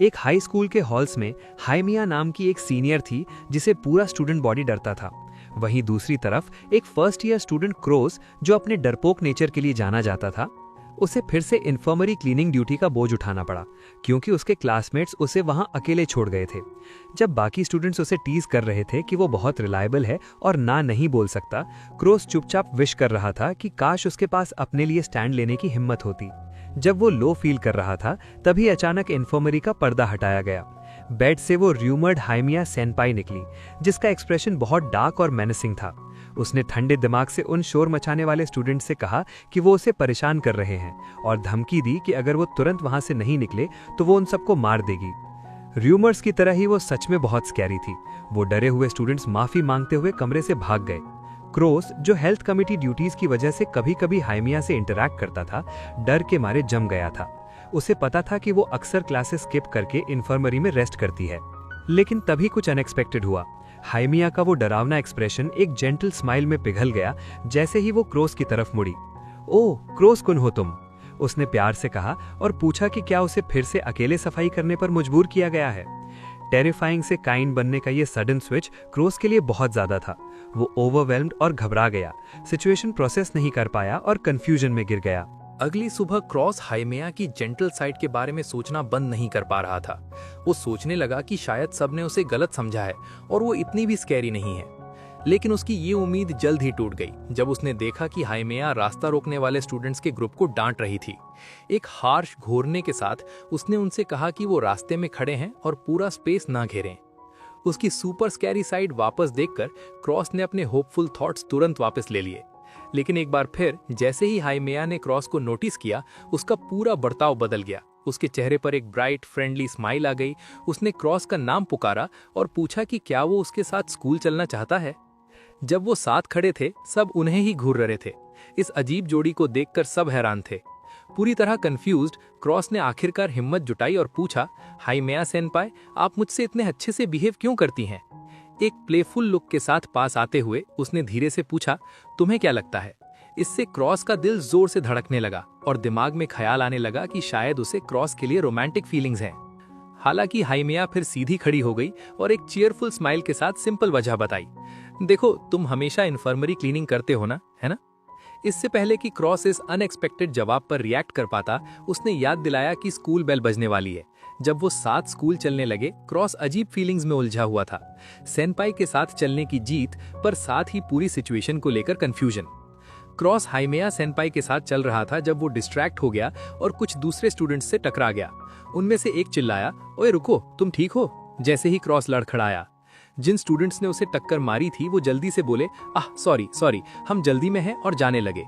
एक high school के halls में हाइमिया नाम की एक सीनियर थी जिसे पूरा स्टूडेंट बॉडी डरता था। वहीं दूसरी तरफ एक फर्स्ट ईयर स्टूडेंट क्रोस, जो अपने डरपोक नेचर के लिए जाना जाता था, उसे फिर से इन्फर्मरी क्लीनिंग ड्यूटी का बोझ उठाना पड़ा क्योंकि उसके क्लासमेट्स उसे वहां अकेले छोड़ गए थे। जब बाकी स्टूडेंट्स उसे टीज कर रहे थे कि वो बहुत रिलायबल है और ना नहीं बोल सकता, क्रोस चुपचाप विश कर रहा था कि काश उसके पास अपने लिए स्टैंड लेने की हिम्मत होती। जब वो लो फील कर रहा था तभी अचानक इन्फर्मरी का पर्दा हटाया गया। बेड से वो र्यूमर्ड हाइमिया सेनपाई निकली, जिसका एक्सप्रेशन बहुत डार्क और मेनेसिंग था। उसने ठंडे दिमाग से उन शोर मचाने वाले स्टूडेंट से कहा कि वो उसे परेशान कर रहे हैं और धमकी दी कि अगर वो तुरंत वहां से नहीं निकले तो वो उन सबको मार देगी। र्यूमर्स की तरह ही वो सच में बहुत स्कैरी थी। वो डरे हुए स्टूडेंट्स माफी मांगते हुए कमरे से भाग गए। क्रोस, जो हेल्थ कमिटी ड्यूटीज की वजह से कभी कभी हाइमिया से इंटरैक्ट करता था, डर के मारे जम गया था। उसे पता था कि वो अक्सर क्लासेस स्किप करके इन्फर्मरी में रेस्ट करती है। लेकिन तभी कुछ अनएक्सपेक्टेड हुआ। हाइमिया का वो डरावना एक्सप्रेशन एक जेंटल स्माइल में पिघल गया जैसे ही वो क्रोस की तरफ मुड़ी। ओह, क्रोस कौन हो तुम? उसने प्यार से कहा और पूछा कि क्या उसे फिर से अकेले सफाई करने पर मजबूर किया गया है। टेरिफाइंग से काइंड बनने का ये सडन स्विच क्रोस के लिए बहुत ज्यादा था। वो ओवरवेल्म्ड और घबरा गया, सिचुएशन प्रोसेस नहीं कर पाया और कंफ्यूजन में गिर गया। अगली सुबह क्रॉस हाइमिया की जेंटल साइड के बारे में सोचना बंद नहीं कर पा रहा था। वो सोचने लगा कि शायद सबने उसे गलत समझा है और वो इतनी भी स्कैरी नहीं है। लेकिन उसकी ये उम्मीद जल्द ही टूट गई जब उसने देखा कि हाइमिया रास्ता रोकने वाले स्टूडेंट्स के ग्रुप को डांट रही थी। एक हार्श घोरने के साथ उसने उनसे कहा कि वो रास्ते में खड़े हैं और पूरा स्पेस ना घेरें। उसकी सुपर स्कैरी साइड वापस देखकर क्रॉस ने अपने होपफुल थॉट्स तुरंत वापस ले लिए। लेकिन एक बार फिर जैसे ही हाइमिया ने क्रॉस को नोटिस किया, उसका पूरा बर्ताव बदल गया। उसके चेहरे पर एक ब्राइट फ्रेंडली स्माइल आ गई। उसने क्रॉस का नाम पुकारा और पूछा कि क्या वो उसके साथ स्कूल चलना चाहता है। जब वो साथ खड़े थे, सब उन्हें ही घूर रहे थे। इस अजीब जोड़ी को देखकर सब हैरान थे। पूरी तरह कंफ्यूज्ड, क्रॉस ने आखिरकार हिम्मत जुटाई और पूछा, हाइमिया सेनपाई, आप मुझसे इतने अच्छे से बिहेव क्यों करती हैं? एक प्लेफुल लुक के साथ पास आते हुए उसने धीरे से पूछा, तुम्हें क्या लगता है? इससे क्रॉस का दिल जोर से धड़कने लगा और दिमाग में ख्याल आने लगा कि शायद उसे क्रॉस के लिए रोमांटिक फीलिंग्स हैं। हालांकि हाइमिया फिर सीधी खड़ी हो गई और एक चीयरफुल स्माइल के साथ सिंपल वजह बताई, देखो तुम हमेशा इन्फर्मरी क्लीनिंग करते हो ना, है ना? इससे पहले कि क्रॉस इस अनएक्सपेक्टेड जवाब पर रिएक्ट कर पाता, उसने याद दिलाया कि स्कूल बेल बजने वाली है। जब वो साथ स्कूल चलने लगे, क्रॉस अजीब फीलिंग्स में उलझा हुआ था। सेनपाई के साथ चलने की जीत, पर साथ ही पूरी सिचुएशन को लेकर कंफ्यूजन। क्रॉस हाइमिया सेनपाई के साथ चल रहा था जब वो डिस्ट्रैक्ट हो गया और कुछ दूसरे स्टूडेंट्स से टकरा गया। उनमें से एक चिल्लाया, ओए रुको, तुम ठीक हो? जैसे ही क्रॉस लड़खड़ाया। जिन स्टूडेंट्स ने उसे टक्कर मारी थी वो जल्दी से बोले, आह सॉरी, हम जल्दी में हैं, और जाने लगे।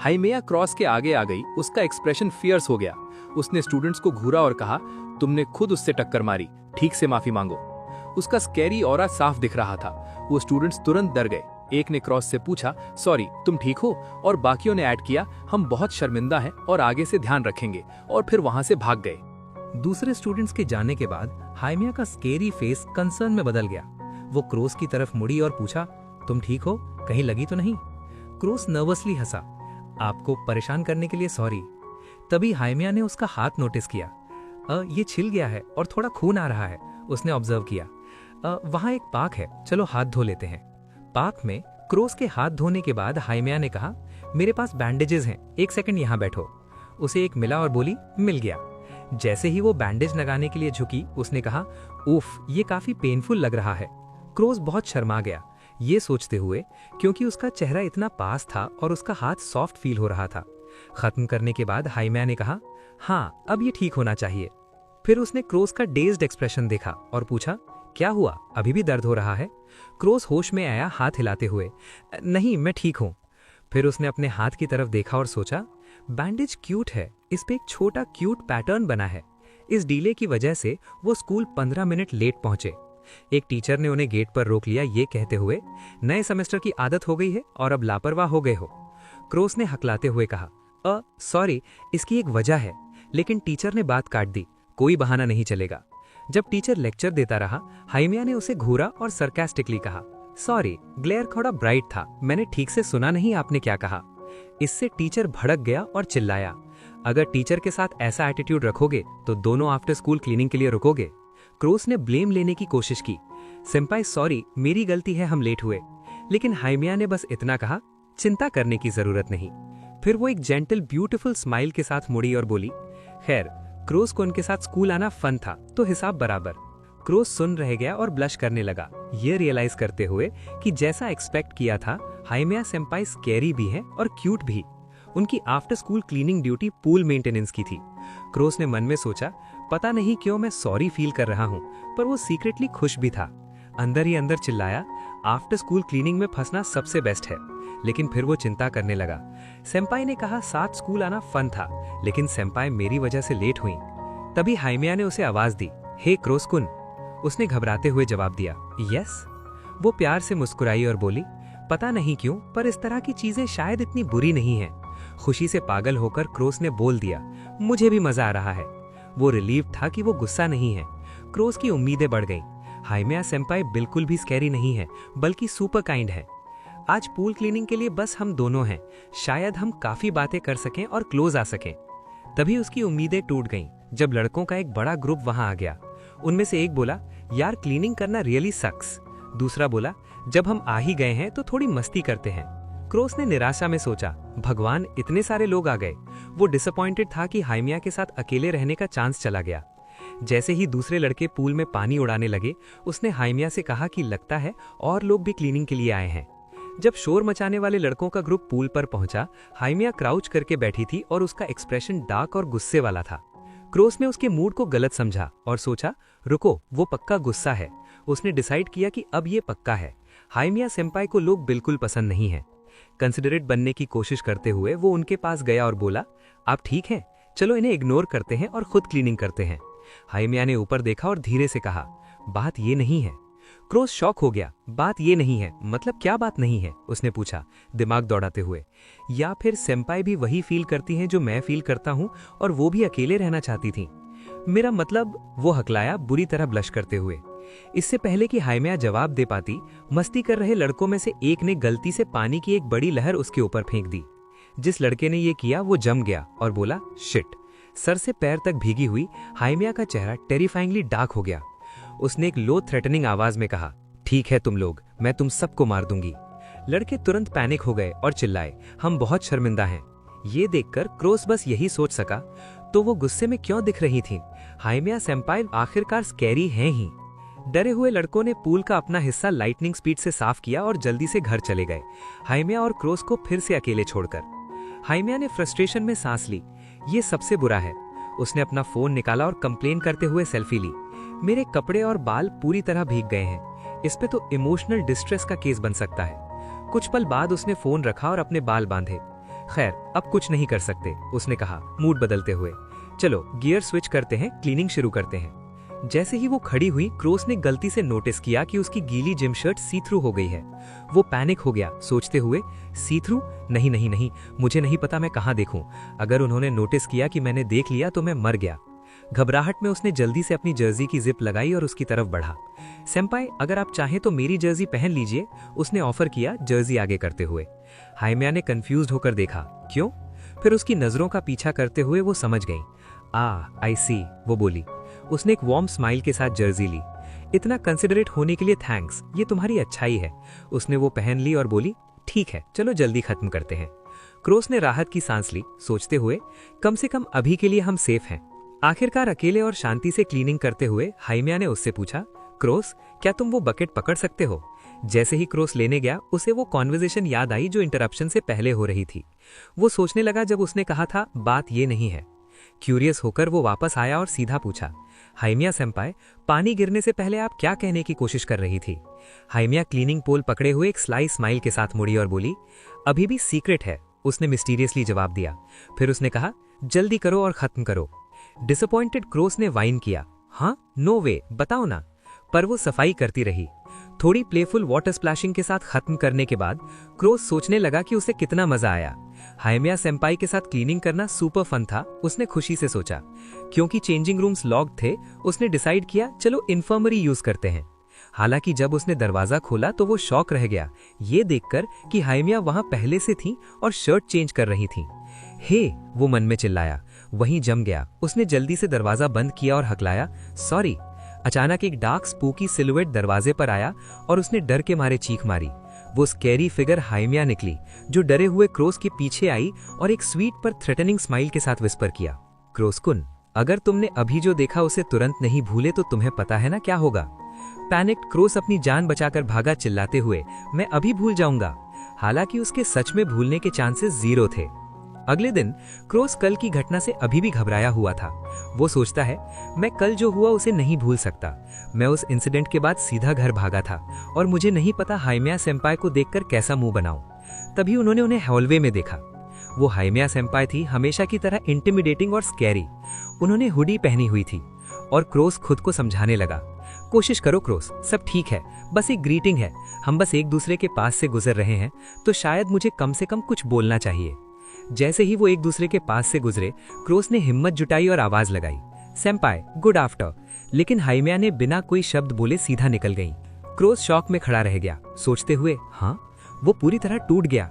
हाइमिया क्रॉस के आगे आ गई। उसका एक्सप्रेशन फियर्स हो गया। उसने स्टूडेंट्स को घूरा और कहा, तुमने खुद उससे टक्कर मारी, ठीक से माफी मांगो। उसका स्कैरी ऑरा साफ दिख रहा था। वो स्टूडेंट्स तुरंत डर गए। एक ने क्रॉस से पूछा, सॉरी, तुम ठीक हो? और बाकियों ने ऐड किया, हम बहुत शर्मिंदा हैं और आगे से ध्यान रखेंगे, और फिर वहां से भाग गए। दूसरे स्टूडेंट्स के जाने के बाद हाइमिया का स्केरी फेस कंसर्न में बदल गया। वो क्रोस की तरफ मुड़ी और पूछा, तुम ठीक हो? कहीं लगी तो नहीं? क्रोस नर्वसली हंसा, आपको परेशान करने के लिए सॉरी। तभी हाइमिया ने उसका हाथ नोटिस किया। ये छिल गया है और थोड़ा खून आ रहा है, उसने ऑब्जर्व किया। वहां एक पार्क है, चलो हाथ धो लेते हैं। पार्क में क्रोस के हाथ धोने के बाद हाइमिया ने कहा, मेरे पास बैंडेजेस हैं, एक सेकंड यहाँ बैठो। उसे एक मिला और बोली, मिल गया। जैसे ही वो बैंडेज लगाने के लिए झुकी, उसने कहा, उफ, ये काफी पेनफुल लग रहा है। क्रोस बहुत शर्मा गया, ये सोचते हुए क्योंकि उसका चेहरा इतना पास था और उसका हाथ सॉफ्ट फील हो रहा था। खत्म करने के बाद हाइमिया ने कहा, हाँ, अब ये ठीक होना चाहिए। फिर उसने क्रोस का डेज्ड एक्सप्रेशन देखा और पूछा, क्या हुआ, अभी भी दर्द हो रहा है? क्रोस होश में आया हाथ हिलाते हुए, नहीं, मैं ठीक हूं। फिर उसने अपने हाथ की तरफ देखा और सोचा, बैंडेज क्यूट है, इस पे एक छोटा क्यूट पैटर्न बना है। इस डीले की वजह से वो स्कूल 15 मिनट लेट पहुंचे। एक टीचर ने उन्हें गेट पर रोक लिया, ये कहते हुए, नए सेमेस्टर की आदत हो गई है और अब लापरवाह हो गए हो। क्रोस ने हकलाते हुए कहा, सॉरी, इसकी एक वजह है। लेकिन टीचर ने बात काट दी, कोई बहाना नहीं चलेगा। जब टीचर लेक्चर देता रहा, हाइमिया ने उसे घूरा और सरकास्टिकली कहा, सॉरी, ग्लेयर थोड़ा ब्राइट था, मैंने ठीक से सुना नहीं आपने क्या कहा। इससे टीचर भड़क गया और चिल्लाया, अगर टीचर के साथ ऐसा एटीट्यूड रखोगे तो दोनों आफ्टर स्कूल क्लीनिंग के लिए रुकोगे। क्रोस ने ब्लेम लेने की कोशिश की। सेम्पाई सॉरी, मेरी गलती है, हम लेट हुए। लेकिन हाइमिया ने बस इतना कहा, चिंता करने की जरूरत नहीं। फिर वो एक जेंटल ब्यूटीफुल स्माइल के साथ मुड़ी और बोली, खैर क्रोस को उनके साथ स्कूल आना फन था तो हिसाब बराबर। क्रोस सुन रह गया और ब्लश करने लगा, ये रियलाइज करते हुए कि जैसा एक्सपेक्ट किया था हाइमिया सेम्पाई स्कैरी भी है और क्यूट भी। उनकी after school cleaning duty pool maintenance की थी। क्रोस ने मन में सोचा, पता नहीं क्यों मैं सॉरी फील कर रहा हूँ, पर वो सीक्रेटली खुश भी था। अंदर ही अंदर चिल्लाया, आफ्टर स्कूल क्लीनिंग में फंसना सबसे बेस्ट है। लेकिन फिर वो चिंता करने लगा। सेम्पाई ने कहा साथ स्कूल आना फन था, लेकिन सेम्पाई मेरी वजह से लेट हुई। तभी हाइमिया ने उसे आवाज दी, हे क्रोस-कुन। उसने घबराते हुए जवाब दिया, यस। वो प्यार से मुस्कुराई और बोली, पता नहीं क्यों पर इस तरह की चीजें शायद इतनी बुरी नहीं है। खुशी से पागल होकर क्रोस ने बोल दिया, मुझे भी मजा आ रहा है। वो रिलीव था कि वो गुस्सा नहीं है। क्रोस की उम्मीदें बढ़ गईं। हाइमिया सेम्पाई बिल्कुल भी स्कैरी नहीं है, बल्कि सुपर काइंड है। आज पूल क्लीनिंग के लिए बस हम दोनों हैं, शायद हम काफी बातें कर सकें और क्लोज आ सकें। तभी उसकी उम्मीदें टूट गईं जब लड़कों का एक बड़ा ग्रुप वहां आ गया। उनमें से एक बोला, यार क्लीनिंग करना रियली सक्स। दूसरा बोला, जब हम आ ही गए हैं तो थोड़ी मस्ती करते हैं। क्रोस ने निराशा में सोचा, भगवान इतने सारे लोग आ गए। वो डिसअपॉइंटेड था कि हाइमिया के साथ अकेले रहने का चांस चला गया। जैसे ही दूसरे लड़के पूल में पानी उड़ाने लगे, उसने हाइमिया से कहा कि लगता है और लोग भी क्लीनिंग के लिए आए हैं। जब शोर मचाने वाले लड़कों का ग्रुप पूल पर पहुंचा, हाइमिया क्राउच करके बैठी थी और उसका एक्सप्रेशन डार्क और गुस्से वाला था। क्रोस ने उसके मूड को गलत समझा और सोचा, रुको, वो पक्का गुस्सा है। उसने डिसाइड किया कि अब ये पक्का है। हाइमिया सेम्पाई को लोग बिल्कुल पसंद नहीं है। कंसिडरेट बनने की कोशिश करते हुए वो उनके पास गया और बोला, आप ठीक हैं? चलो इन्हें इग्नोर करते हैं और खुद क्लीनिंग करते हैं। हाइमिया ने ऊपर देखा और धीरे से कहा, बात ये नहीं है। क्रोस शॉक हो गया, बात ये नहीं है मतलब क्या बात नहीं है? उसने पूछा, दिमाग दौड़ाते हुए। या फिर सेम्पाई भी वही फील करती हैं जो मैं फील करता हूँ और वो भी अकेले रहना चाहती थी? मेरा मतलब, वो हकलाया बुरी तरह ब्लश करते हुए। इससे पहले कि हाइमिया जवाब दे पाती, मस्ती कर रहे लड़कों में से एक ने गलती से पानी की एक बड़ी लहर उसके ऊपर फेंक दी। जिस लड़के ने ये किया वो जम गया और बोला, शिट। सर से पैर तक भीगी हुई हाइमिया का चेहरा टेरिफाइंगली डार्क हो गया। उसने एक लो थ्रेटनिंग आवाज में कहा, ठीक है तुम लोग, मैं तुम सबको मार दूंगी। लड़के तुरंत पैनिक हो गए और चिल्लाए, हम बहुत शर्मिंदा हैं। ये देखकर क्रोस बस यही सोच सका, तो वो गुस्से में क्यों दिख रही थी? हाइमिया सेम्पाई आखिरकार स्कैरी हैं ही। डरे हुए लड़कों ने पूल का अपना हिस्सा लाइटनिंग स्पीड से साफ किया और जल्दी से घर चले गए, हाइमिया और क्रोस को फिर से अकेले छोड़कर। हाइमिया ने फ्रस्ट्रेशन में सांस ली। ये सबसे बुरा है। उसने अपना फोन निकाला और कंप्लेन करते हुए सेल्फी ली। मेरे कपड़े और बाल पूरी तरह भीग गए हैं। इस पे तो इमोशनल डिस्ट्रेस का केस बन सकता है। कुछ पल बाद उसने फोन रखा और अपने बाल बांधे। खैर, अब कुछ नहीं कर सकते, उसने कहा मूड बदलते हुए। चलो गियर स्विच करते हैं, क्लीनिंग शुरू करते हैं। जैसे ही वो खड़ी हुई, क्रोस ने गलती से नोटिस किया कि उसकी गीली जिम शर्ट सी थ्रू हो गई है। वो पैनिक हो गया, सोचते हुए, सी थ्रू? नहीं नहीं नहीं, मुझे नहीं पता मैं कहाँ देखूं। अगर उन्होंने नोटिस किया कि मैंने देख लिया तो मैं मर गया। घबराहट में उसने जल्दी से अपनी जर्सी की जिप लगाई और उसकी तरफ बढ़ा। सेम्पाई, अगर आप चाहें तो मेरी जर्सी पहन लीजिए, उसने ऑफर किया जर्सी आगे करते हुए। हाइमिया ने कंफ्यूज्ड होकर देखा, क्यों? फिर उसकी नजरों का पीछा करते हुए वो समझ गई। आई सी, वो बोली। उसने एक वार्म स्माइल के साथ जर्सी ली। इतना कंसिडरेट होने के लिए थैंक्स, ये तुम्हारी अच्छाई है। उसने वो पहन ली और बोली, ठीक है चलो जल्दी खत्म करते हैं। क्रोस ने राहत की सांस ली, सोचते हुए, कम से कम अभी के लिए हम सेफ हैं। आखिरकार अकेले और शांति से क्लीनिंग करते हुए हाइमिया ने उससे पूछा, क्रोस, क्या तुम वो बकेट पकड़ सकते हो? जैसे ही क्रोस लेने गया, उसे वो कॉन्वर्सेशन याद आई जो इंटरप्शन से पहले हो रही थी। वो सोचने लगा जब उसने कहा था, बात ये नहीं है। क्यूरियस होकर वो वापस आया और सीधा पूछा, हाइमिया सेम्पाई, पानी गिरने से पहले आप क्या कहने की कोशिश कर रही थी? हाइमिया क्लीनिंग पोल पकड़े हुए एक स्लाई स्माइल के साथ मुड़ी और बोली, अभी भी सीक्रेट है, उसने मिस्टीरियसली जवाब दिया। फिर उसने कहा, जल्दी करो और खत्म करो। डिसअपॉइंटेड क्रोस ने वाइन किया, हाँ, नो वे, बताओ ना। पर वो सफाई करती रही। थोड़ी प्लेफुल वाटर स्प्लैशिंग के साथ खत्म करने के बाद क्रोस सोचने लगा कि उसे कितना मजा आया। हाइमिया सेम्पाई के साथ क्लीनिंग करना सुपर फन था, उसने खुशी से सोचा। क्योंकि चेंजिंग रूम्स लॉक्ड थे, उसने डिसाइड किया चलो इन्फर्मरी यूज करते हैं। हालांकि जब उसने दरवाजा खोला तो वो शॉक रह गया ये देखकर कि हाइमिया वहां पहले से थी और शर्ट चेंज कर रही थी। हे, वो मन में चिल्लाया। वहीं जम गया। उसने जल्दी से दरवाजा बंद किया और हकलाया, सॉरी। अचानक एक डार्क स्पूकी सिलुएट दरवाजे पर आया और उसने डर के मारे चीख मारी। वो स्कैरी फिगर हाइमिया निकली, जो डरे हुए क्रोस के पीछे आई और एक स्वीट पर थ्रेटनिंग स्माइल के साथ विस्पर किया, क्रोसकुन, अगर तुमने अभी जो देखा उसे तुरंत नहीं भूले तो तुम्हें पता है ना क्या होगा। पैनिक्ड क्रोस अपनी जान बचाकर भागा, चिल्लाते हुए, मैं अभी भूल जाऊंगा। हालांकि उसके सच में भूलने के चांसेस 0 थे। अगले दिन क्रोस कल की घटना से अभी भी घबराया हुआ था। वो सोचता है, मैं कल जो हुआ उसे नहीं भूल सकता। मैं उस इंसिडेंट के बाद सीधा घर भागा था और मुझे नहीं पता हाइमिया सेंपाई को देखकर कैसा मुंह बनाऊं। तभी उन्होंने उन्हें हॉलवे में देखा। वो हाइमिया सेंपाई थी, हमेशा की तरह इंटिमिडेटिंग और स्कैरी। उन्होंने हुडी पहनी हुई थी और क्रोस खुद को समझाने लगा, कोशिश करो क्रोस, सब ठीक है, बस एक ग्रीटिंग है, हम बस एक दूसरे के पास से गुजर रहे हैं, तो शायद मुझे कम से कम कुछ बोलना चाहिए। जैसे ही वो एक दूसरे के पास से गुजरे, क्रोस ने हिम्मत जुटाई और आवाज लगाई, सेंपाई, गुड आफ्टर। लेकिन हाइमिया ने बिना कोई शब्द बोले सीधा निकल गई। क्रोस शॉक में खड़ा रह गया, सोचते हुए, हाँ, वो पूरी तरह टूट गया।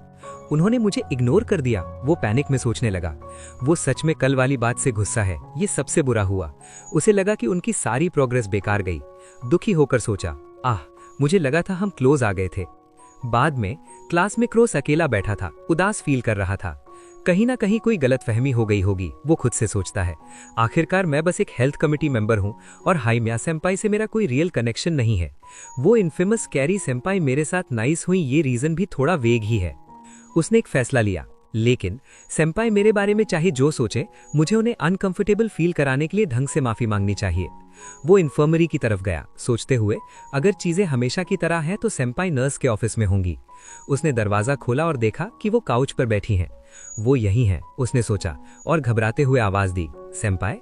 उन्होंने मुझे इग्नोर कर दिया। वो पैनिक में सोचने लगा, वो सच में कल वाली बात से गुस्सा है, ये सबसे बुरा हुआ। उसे लगा कि उनकी सारी प्रोग्रेस बेकार गई। दुखी होकर सोचा, आह, मुझे लगा था हम क्लोज आ गए थे। बाद में क्लास में क्रोस अकेला बैठा था, उदास फील कर रहा था। कहीं ना कहीं कोई गलतफहमी हो गई होगी, वो खुद से सोचता है। आखिरकार मैं बस एक हेल्थ कमेटी मेंबर हूं और हाइमिया सेंपाई से मेरा कोई रियल कनेक्शन नहीं है। वो इन्फेमस कैरी सेंपाई मेरे साथ नाइस हुई, ये रीजन भी थोड़ा वेग ही है। उसने एक फैसला लिया, लेकिन सेंपाई मेरे बारे में चाहे जो सोचे, मुझे उन्हें अनकंफर्टेबल फील कराने के लिए ढंग से माफी मांगनी चाहिए। वो इन्फर्मरी की तरफ गया, सोचते हुए, अगर चीजें हमेशा की तरह हैं तो सेंपाई नर्स के ऑफिस में होंगी। उसने दरवाजा खोला और देखा कि वो काउच पर बैठी हैं। वो यही हैं, उसने सोचा और घबराते हुए आवाज दी, सेंपाई।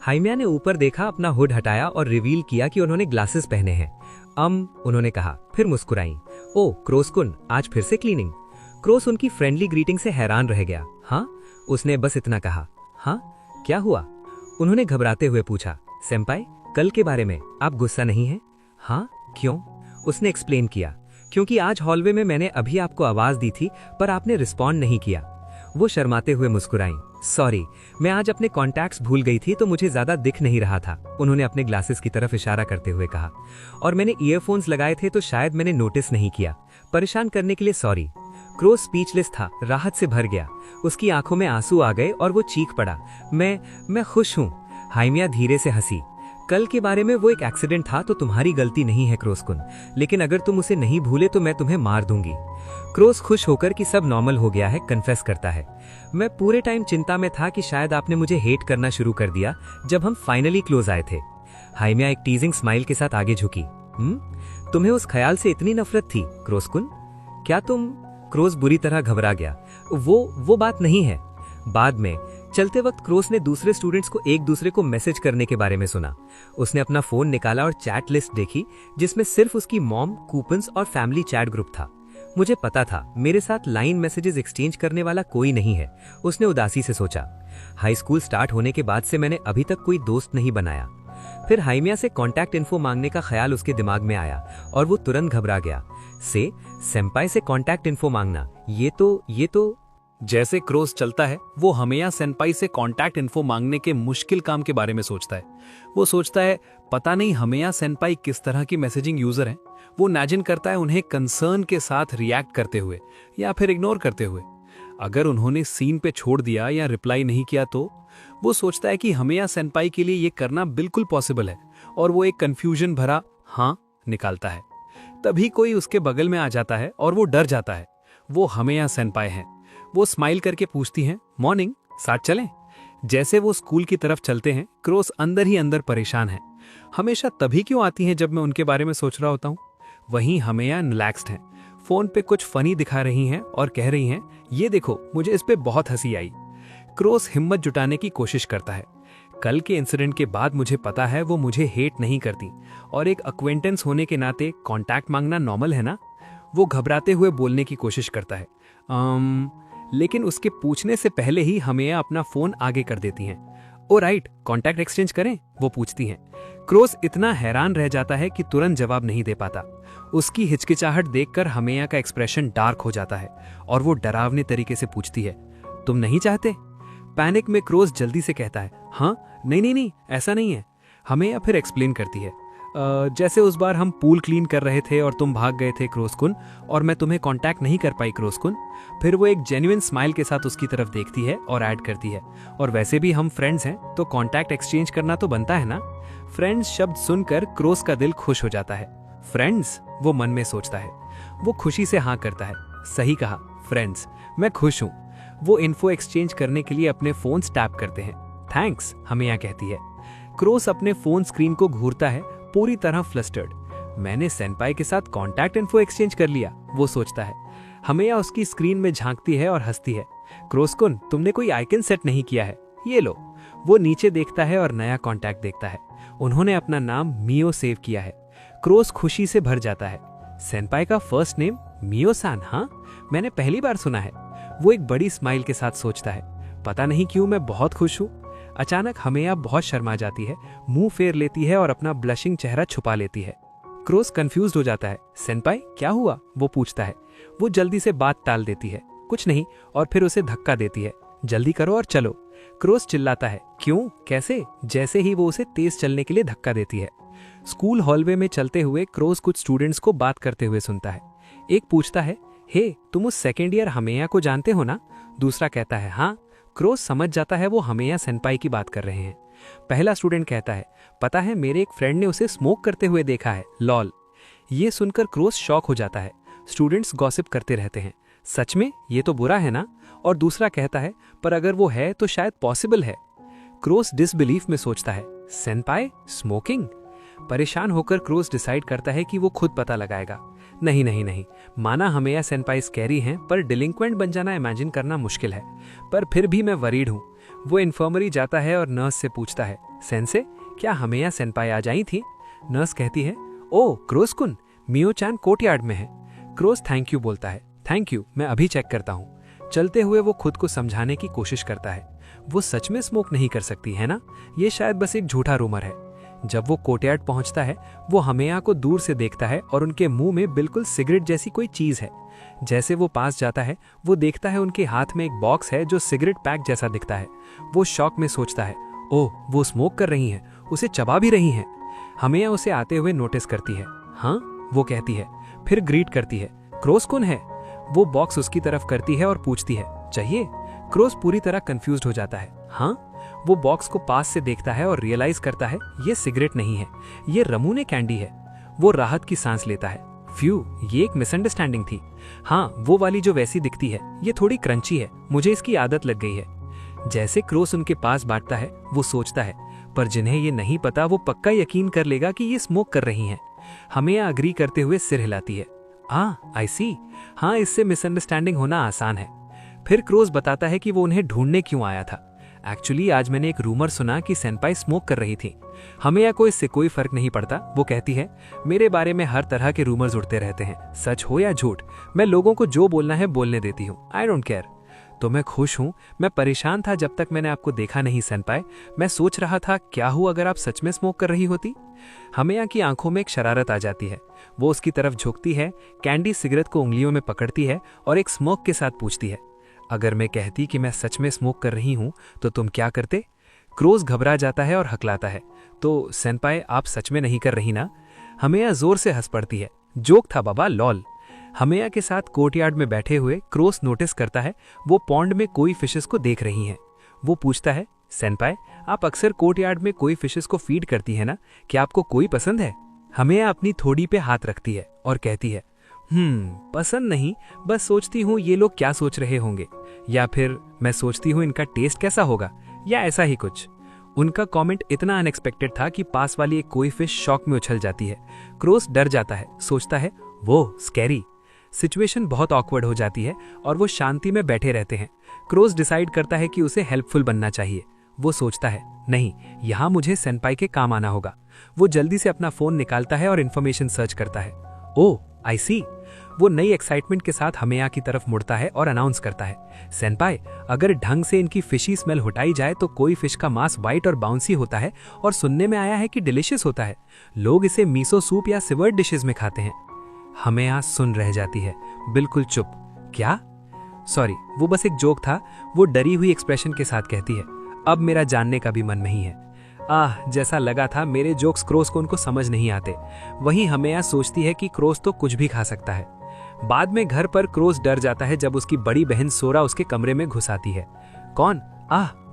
हाइमिया ने ऊपर देखा, अपना हुड हटाया और रिवील किया कि उन्होंने ग्लासेस पहने हैं। उन्होंने कहा, फिर मुस्कुराई, ओ क्रोसकुन, आज फिर से क्लीनिंग। क्रोस उनकी फ्रेंडली ग्रीटिंग से हैरान रह गया। हाँ, उसने बस इतना कहा। हाँ, क्या हुआ? उन्होंने घबराते हुए पूछा, सेंपाई, कल के बारे में आप गुस्सा नहीं हैं? हाँ, क्यों? उसने एक्सप्लेन किया, क्योंकि आज हॉलवे में मैंने अभी आपको आवाज दी थी पर आपने रिस्पॉन्ड नहीं किया। वो शर्माते हुए मुस्कुराई, सॉरी, मैं आज अपने कॉन्टैक्ट्स भूल गई थी तो मुझे ज्यादा दिख नहीं रहा था। उन्होंने अपने ग्लासेस की तरफ इशारा करते हुए कहा, और मैंने ईयरफोन्स लगाए थे तो शायद मैंने नोटिस नहीं किया। परेशान करने के लिए सॉरी। क्रोस स्पीचलेस था, राहत से भर गया। उसकी आंखों में आंसू आ गए और वो चीख पड़ा, मैं खुश हूँ। हाइमिया धीरे से हंसी, कल के बारे में वो एक एक्सीडेंट था तो तुम्हारी गलती नहीं है क्रोसकुन, लेकिन अगर तुम उसे नहीं भूले तो मैं तुम्हें मार दूंगी। क्रोस खुश होकर कि सब नॉर्मल हो गया है कन्फेस करता है, मैं पूरे टाइम चिंता में था कि शायद आपने मुझे हेट करना शुरू कर दिया जब हम फाइनली क्लोज आए थे। हाइमिया एक टीजिंग स्माइल के साथ आगे झुकी, तुम्हें उस ख्याल से इतनी नफरत थी क्रोसकुन? क्या तुम? क्रोस बुरी तरह घबरा गया। वो बात नहीं है। बाद में चलते वक्त क्रोस ने दूसरे स्टूडेंट्स को एक दूसरे को मैसेज करने के बारे में सुना। उसने अपना फोन निकाला और चैट लिस्ट देखी जिसमें सिर्फ उसकी मॉम, कूपन्स और फैमिली चैट ग्रुप था। मुझे पता था मेरे साथ लाइन मैसेजेस एक्सचेंज करने वाला कोई नहीं है, उसने उदासी से सोचा। हाई स्कूल स्टार्ट होने के बाद से मैंने अभी तक कोई दोस्त नहीं बनाया। फिर हाइमिया से कॉन्टैक्ट इन्फो मांगने का ख्याल उसके दिमाग में आया और वो तुरंत घबरा गया। सेंपाई से कॉन्टैक्ट इन्फो मांगना, ये तो जैसे क्रोस चलता है, वो हाइमिया सेंपाई से कॉन्टैक्ट इन्फो मांगने के मुश्किल काम के बारे में सोचता है। वो सोचता है, पता नहीं हाइमिया सेंपाई किस तरह की मैसेजिंग यूजर हैं। वो इमेजिन करता है उन्हें कंसर्न के साथ रिएक्ट करते हुए या फिर इग्नोर करते हुए। अगर उन्होंने सीन पे छोड़ दिया या रिप्लाई नहीं किया तो वो सोचता है कि हाइमिया सेंपाई के लिए ये करना बिल्कुल पॉसिबल है और वो एक कंफ्यूजन भरा हाँ निकालता है। तभी कोई उसके बगल में आ जाता है और वो डर जाता है। वो हाइमिया सेंपाई हैं। वो स्माइल करके पूछती हैं, मॉर्निंग, साथ चलें? जैसे वो स्कूल की तरफ चलते हैं, क्रोस अंदर ही अंदर परेशान है। हमेशा तभी क्यों आती हैं जब मैं उनके बारे में सोच रहा होता हूँ? वहीं हाइमिया रिलैक्स्ड हैं, फोन पे कुछ फनी दिखा रही हैं और कह रही हैं, ये देखो, मुझे इस पे बहुत हंसी आई। क्रोस हिम्मत जुटाने की कोशिश करता है, कल के इंसिडेंट के बाद मुझे पता है वो मुझे हेट नहीं करती और एक अक्वेंटेंस होने के नाते कॉन्टैक्ट मांगना नॉर्मल है ना। वो घबराते हुए बोलने की कोशिश करता है, लेकिन उसके पूछने से पहले ही हाइमिया अपना फोन आगे कर देती हैं। ओ राइट, कॉन्टैक्ट एक्सचेंज करें? वो पूछती हैं। क्रोस इतना हैरान रह जाता है कि तुरंत जवाब नहीं दे पाता। उसकी हिचकिचाहट देखकर हाइमिया का एक्सप्रेशन डार्क हो जाता है और वो डरावने तरीके से पूछती है, तुम नहीं चाहते? पैनिक में क्रोस जल्दी से कहता है, हाँ नहीं नहीं नहीं, ऐसा नहीं है। हमेया फिर एक्सप्लेन करती है, जैसे उस बार हम पूल क्लीन कर रहे थे और तुम भाग गए थे क्रोसकुन, और मैं तुम्हें कांटेक्ट नहीं कर पाई क्रोसकुन। फिर वो एक जेन्युइन स्माइल के साथ उसकी तरफ देखती है और ऐड करती है, और वैसे भी हम फ्रेंड्स हैं तो कांटेक्ट एक्सचेंज करना तो बनता है ना। फ्रेंड्स शब्द सुनकर क्रोस का दिल खुश हो जाता है। फ्रेंड्स, वो मन में सोचता है। वो खुशी से हाँ करता है, सही कहा फ्रेंड्स, मैं खुश हूँ। वो इन्फो एक्सचेंज करने के लिए अपने फोन टैप करते हैं। थैंक्स, हमेया कहती है। क्रोस अपने फोन स्क्रीन को घूरता है, पूरी तरह फ्लस्टर्ड। मैंने सेनपाई के साथ कांटेक्ट इन्फो एक्सचेंज कर लिया, वो सोचता है। हमेया उसकी स्क्रीन में झांकती है और हंसती है। क्रोसकुन, तुमने कोई आइकन सेट नहीं किया है, ये लो। वो नीचे देखता है और नया कांटेक्ट देखता है। उन्होंने अपना नाम मियो सेव किया है। क्रोस खुशी से भर जाता है। सेनपाई का फर्स्ट नेम मियो सान? हाँ, मैंने पहली बार सुना है। वो एक बड़ी स्माइल के साथ सोचता है, पता नहीं क्यों मैं बहुत खुश हूँ। अचानक हमेया बहुत शर्मा जाती है, मुंह फेर लेती है और अपना ब्लशिंग चेहरा छुपा लेती है। क्रोस कंफ्यूज्ड हो जाता है। सेनपाई क्या हुआ, वो पूछता है। वो जल्दी से बात टाल देती है, कुछ नहीं, और फिर उसे धक्का देती है। जल्दी करो और चलो। क्रोस चिल्लाता है, क्यों, कैसे? जैसे ही वो उसे तेज चलने के लिए धक्का देती है। स्कूल हॉलवे में चलते हुए क्रोस कुछ स्टूडेंट्स को बात करते हुए सुनता है। एक पूछता है, हे तुम उस सेकेंड ईयर हमेया को जानते हो ना? दूसरा कहता है, हाँ। क्रोस समझ जाता है वो हमेया सेनपाई की बात कर रहे हैं। पहला स्टूडेंट कहता है, पता है मेरे एक फ्रेंड ने उसे स्मोक करते हुए देखा है, लॉल। ये सुनकर क्रोस शॉक हो जाता है। स्टूडेंट्स गॉसिप करते रहते हैं, सच में ये तो बुरा है ना? और दूसरा कहता है, पर अगर वो है तो शायद पॉसिबल है। क्रोस डिसबिलीफ में सोचता है, सेनपाई स्मोकिंग? परेशान होकर क्रोस डिसाइड करता है कि वो खुद पता लगाएगा। नहीं नहीं नहीं, माना हमेया सेनपाई स्कैरी हैं, पर डिलिंक्वेंट बन जाना इमेजिन करना मुश्किल है। पर फिर भी मैं वरीड हूँ। वो इन्फर्मरी जाता है और नर्स से पूछता है, सेंसे क्या हमेया सेनपाई आ जाई थी? नर्स कहती है, ओ क्रोसकुन, मियो चान कोर्टयार्ड में है। क्रोस थैंक यू बोलता है। थैंक यू, मैं अभी चेक करता हूँ। चलते हुए वो खुद को समझाने की कोशिश करता है, वो सच में स्मोक नहीं कर सकती है ना, ये शायद बस एक झूठा रूमर है। जब वो कोर्टयार्ड पहुंचता है, वो हमेया को दूर से देखता है और उनके मुंह में बिल्कुल सिगरेट जैसी कोई चीज है। जैसे वो पास जाता है, वो देखता है उनके हाथ में एक बॉक्स है जो सिगरेट पैक जैसा दिखता है। वो शॉक में सोचता है, ओह वो स्मोक कर रही हैं, उसे चबा भी रही हैं। हमेया उसे आते हुए नोटिस करती है। हाँ, वो कहती है, फिर ग्रीट करती है, क्रोस कौन है? वो बॉक्स उसकी तरफ करती है और पूछती है, चाहिए? क्रोस पूरी तरह कंफ्यूज्ड हो जाता है। हाँ। वो बॉक्स को पास से देखता है और रियलाइज करता है ये सिगरेट नहीं है, ये रमूने कैंडी है। वो राहत की सांस लेता है। फ्यू, ये एक मिसअंडरस्टैंडिंग थी। हाँ, वो वाली जो वैसी दिखती है, ये थोड़ी क्रंची है, मुझे इसकी आदत लग गई है। जैसे क्रोस उनके पास बांटता है, वो सोचता है, पर जिन्हें ये नहीं पता वो पक्का यकीन कर लेगा कि ये स्मोक कर रही हैं। हमेया अग्री करते हुए सिर हिलाती है। आई सी, हाँ इससे मिसअंडरस्टैंडिंग होना आसान है। फिर क्रोस बताता है कि वो उन्हें ढूंढने क्यों आया था। एक्चुअली आज मैंने एक रूमर सुना कि सेनपाई स्मोक कर रही थी। हमेया को इससे कोई फर्क नहीं पड़ता। वो कहती है, मेरे बारे में हर तरह के रूमर्स उड़ते रहते हैं, सच हो या झूठ, मैं लोगों को जो बोलना है बोलने देती हूँ। I don't care. तो मैं खुश हूँ। मैं परेशान था जब तक मैंने आपको देखा नहीं सेनपाई। मैं सोच रहा था क्या हुआ अगर आप सच में स्मोक कर रही होती। हमेया की आंखों में एक शरारत आ जाती है। वो उसकी तरफ झुकती है, कैंडी सिगरेट को उंगलियों में पकड़ती है और एक स्मोक के साथ पूछती है, अगर मैं कहती कि मैं सच में स्मोक कर रही हूं तो तुम क्या करते? क्रोस घबरा जाता है और हकलाता है, तो सेनपाई आप सच में नहीं कर रही ना? हमेया जोर से हंस पड़ती है, जोक था बाबा, लॉल। हमेया के साथ कोर्टयार्ड में बैठे हुए क्रोस नोटिस करता है वो पॉन्ड में कोई फिशेस को देख रही हैं। वो पूछता है, सेनपाई आप अक्सर कोर्टयार्ड में कोई फिशेस को फीड करती है ना, क्या आपको कोई पसंद है? हमेया अपनी थोड़ी पे हाथ रखती है और कहती है, पसंद नहीं, बस सोचती हूँ ये लोग क्या सोच रहे होंगे, या फिर मैं सोचती हूँ इनका टेस्ट कैसा होगा, या ऐसा ही कुछ। उनका कमेंट इतना अनएक्सपेक्टेड था कि पास वाली एक कोई फिश शॉक में उछल जाती है। क्रोस डर जाता है, सोचता है वो स्कैरी। सिचुएशन बहुत ऑकवर्ड हो जाती है और वो शांति में बैठे रहते हैं। क्रोस डिसाइड करता है कि उसे हेल्पफुल बनना चाहिए। वो सोचता है, नहीं, यहाँ मुझे सेनपाई के काम आना होगा। वो जल्दी से अपना फोन निकालता है और इन्फॉर्मेशन सर्च करता है। ओह आई सी। वो नई एक्साइटमेंट के साथ हमेया की तरफ मुड़ता है और अनाउंस करता है, सेनपाई अगर ढंग से इनकी फिशी स्मेल हटाई जाए तो कोई फिश का मांस वाइट और बाउंसी होता है और सुनने में आया है कि डिलिशियस होता है। लोग इसे मीसो सूप या सिवर्ड डिशेस में खाते हैं। हमेया सुन रह जाती है, बिल्कुल चुप। क्या? सॉरी, वो बस एक जोक था, वो डरी हुई एक्सप्रेशन के साथ कहती है। अब मेरा जानने का भी मन नहीं है। जैसा लगा था मेरे जोक्स क्रोस को उनको समझ नहीं आते। वहीं हमें सोचती है कि क्रोस तो कुछ भी खा सकता है। बाद में घर पर क्रोस डर जाता है जब उसकी बड़ी बहन सोरा उसके कमरे में घुस आती है। कौन?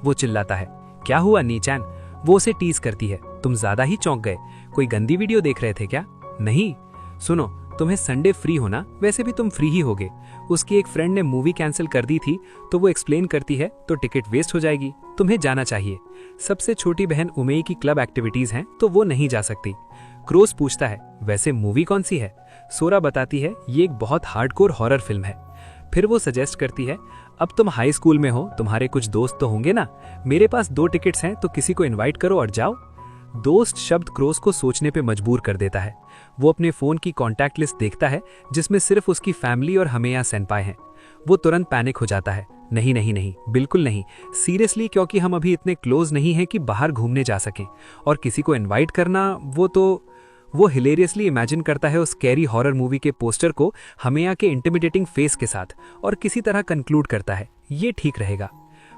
वो चिल्लाता है। क्या हुआ नीचैन? वो उसे टीज करती है। तुम ज्यादा ही चौंक गए, कोई गंदी वीडियो देख रहे थे क्या? नहीं, सुनो, तुम्हें संडे फ्री होना, वैसे भी तुम फ्री ही होगे। उसकी एक फ्रेंड ने मूवी कैंसिल कर दी थी, तो वो एक्सप्लेन करती है तो टिकट वेस्ट हो जाएगी, तुम्हें जाना चाहिए। सबसे छोटी बहन उमेई की क्लब एक्टिविटीज हैं तो वो नहीं जा सकती। क्रोस पूछता है, वैसे मूवी कौन सी है? सोरा बताती है, ये एक बहुत हार्डकोर हॉरर फिल्म है। फिर वो सजेस्ट करती है, अब तुम हाई स्कूल में हो, तुम्हारे कुछ दोस्त तो होंगे ना, मेरे पास 2 टिकट्स हैं तो किसी को इनवाइट करो और जाओ। दोस्त शब्द क्रोस को सोचने पे मजबूर कर देता है। वो अपने फोन की कॉन्टैक्ट लिस्ट देखता है जिसमें सिर्फ उसकी फैमिली और हमेया सेनपाई हैं। वो तुरंत पैनिक हो जाता है। नहीं नहीं नहीं, बिल्कुल नहीं, सीरियसली, क्योंकि हम अभी इतने क्लोज नहीं हैं कि बाहर घूमने जा सकें, और किसी को इनवाइट करना, वो हिलेरियसली इमेजिन करता है उस स्कैरी हॉरर मूवी के पोस्टर को हमेया के इंटिमिडेटिंग फेस के साथ, और किसी तरह कंक्लूड करता है ये ठीक रहेगा।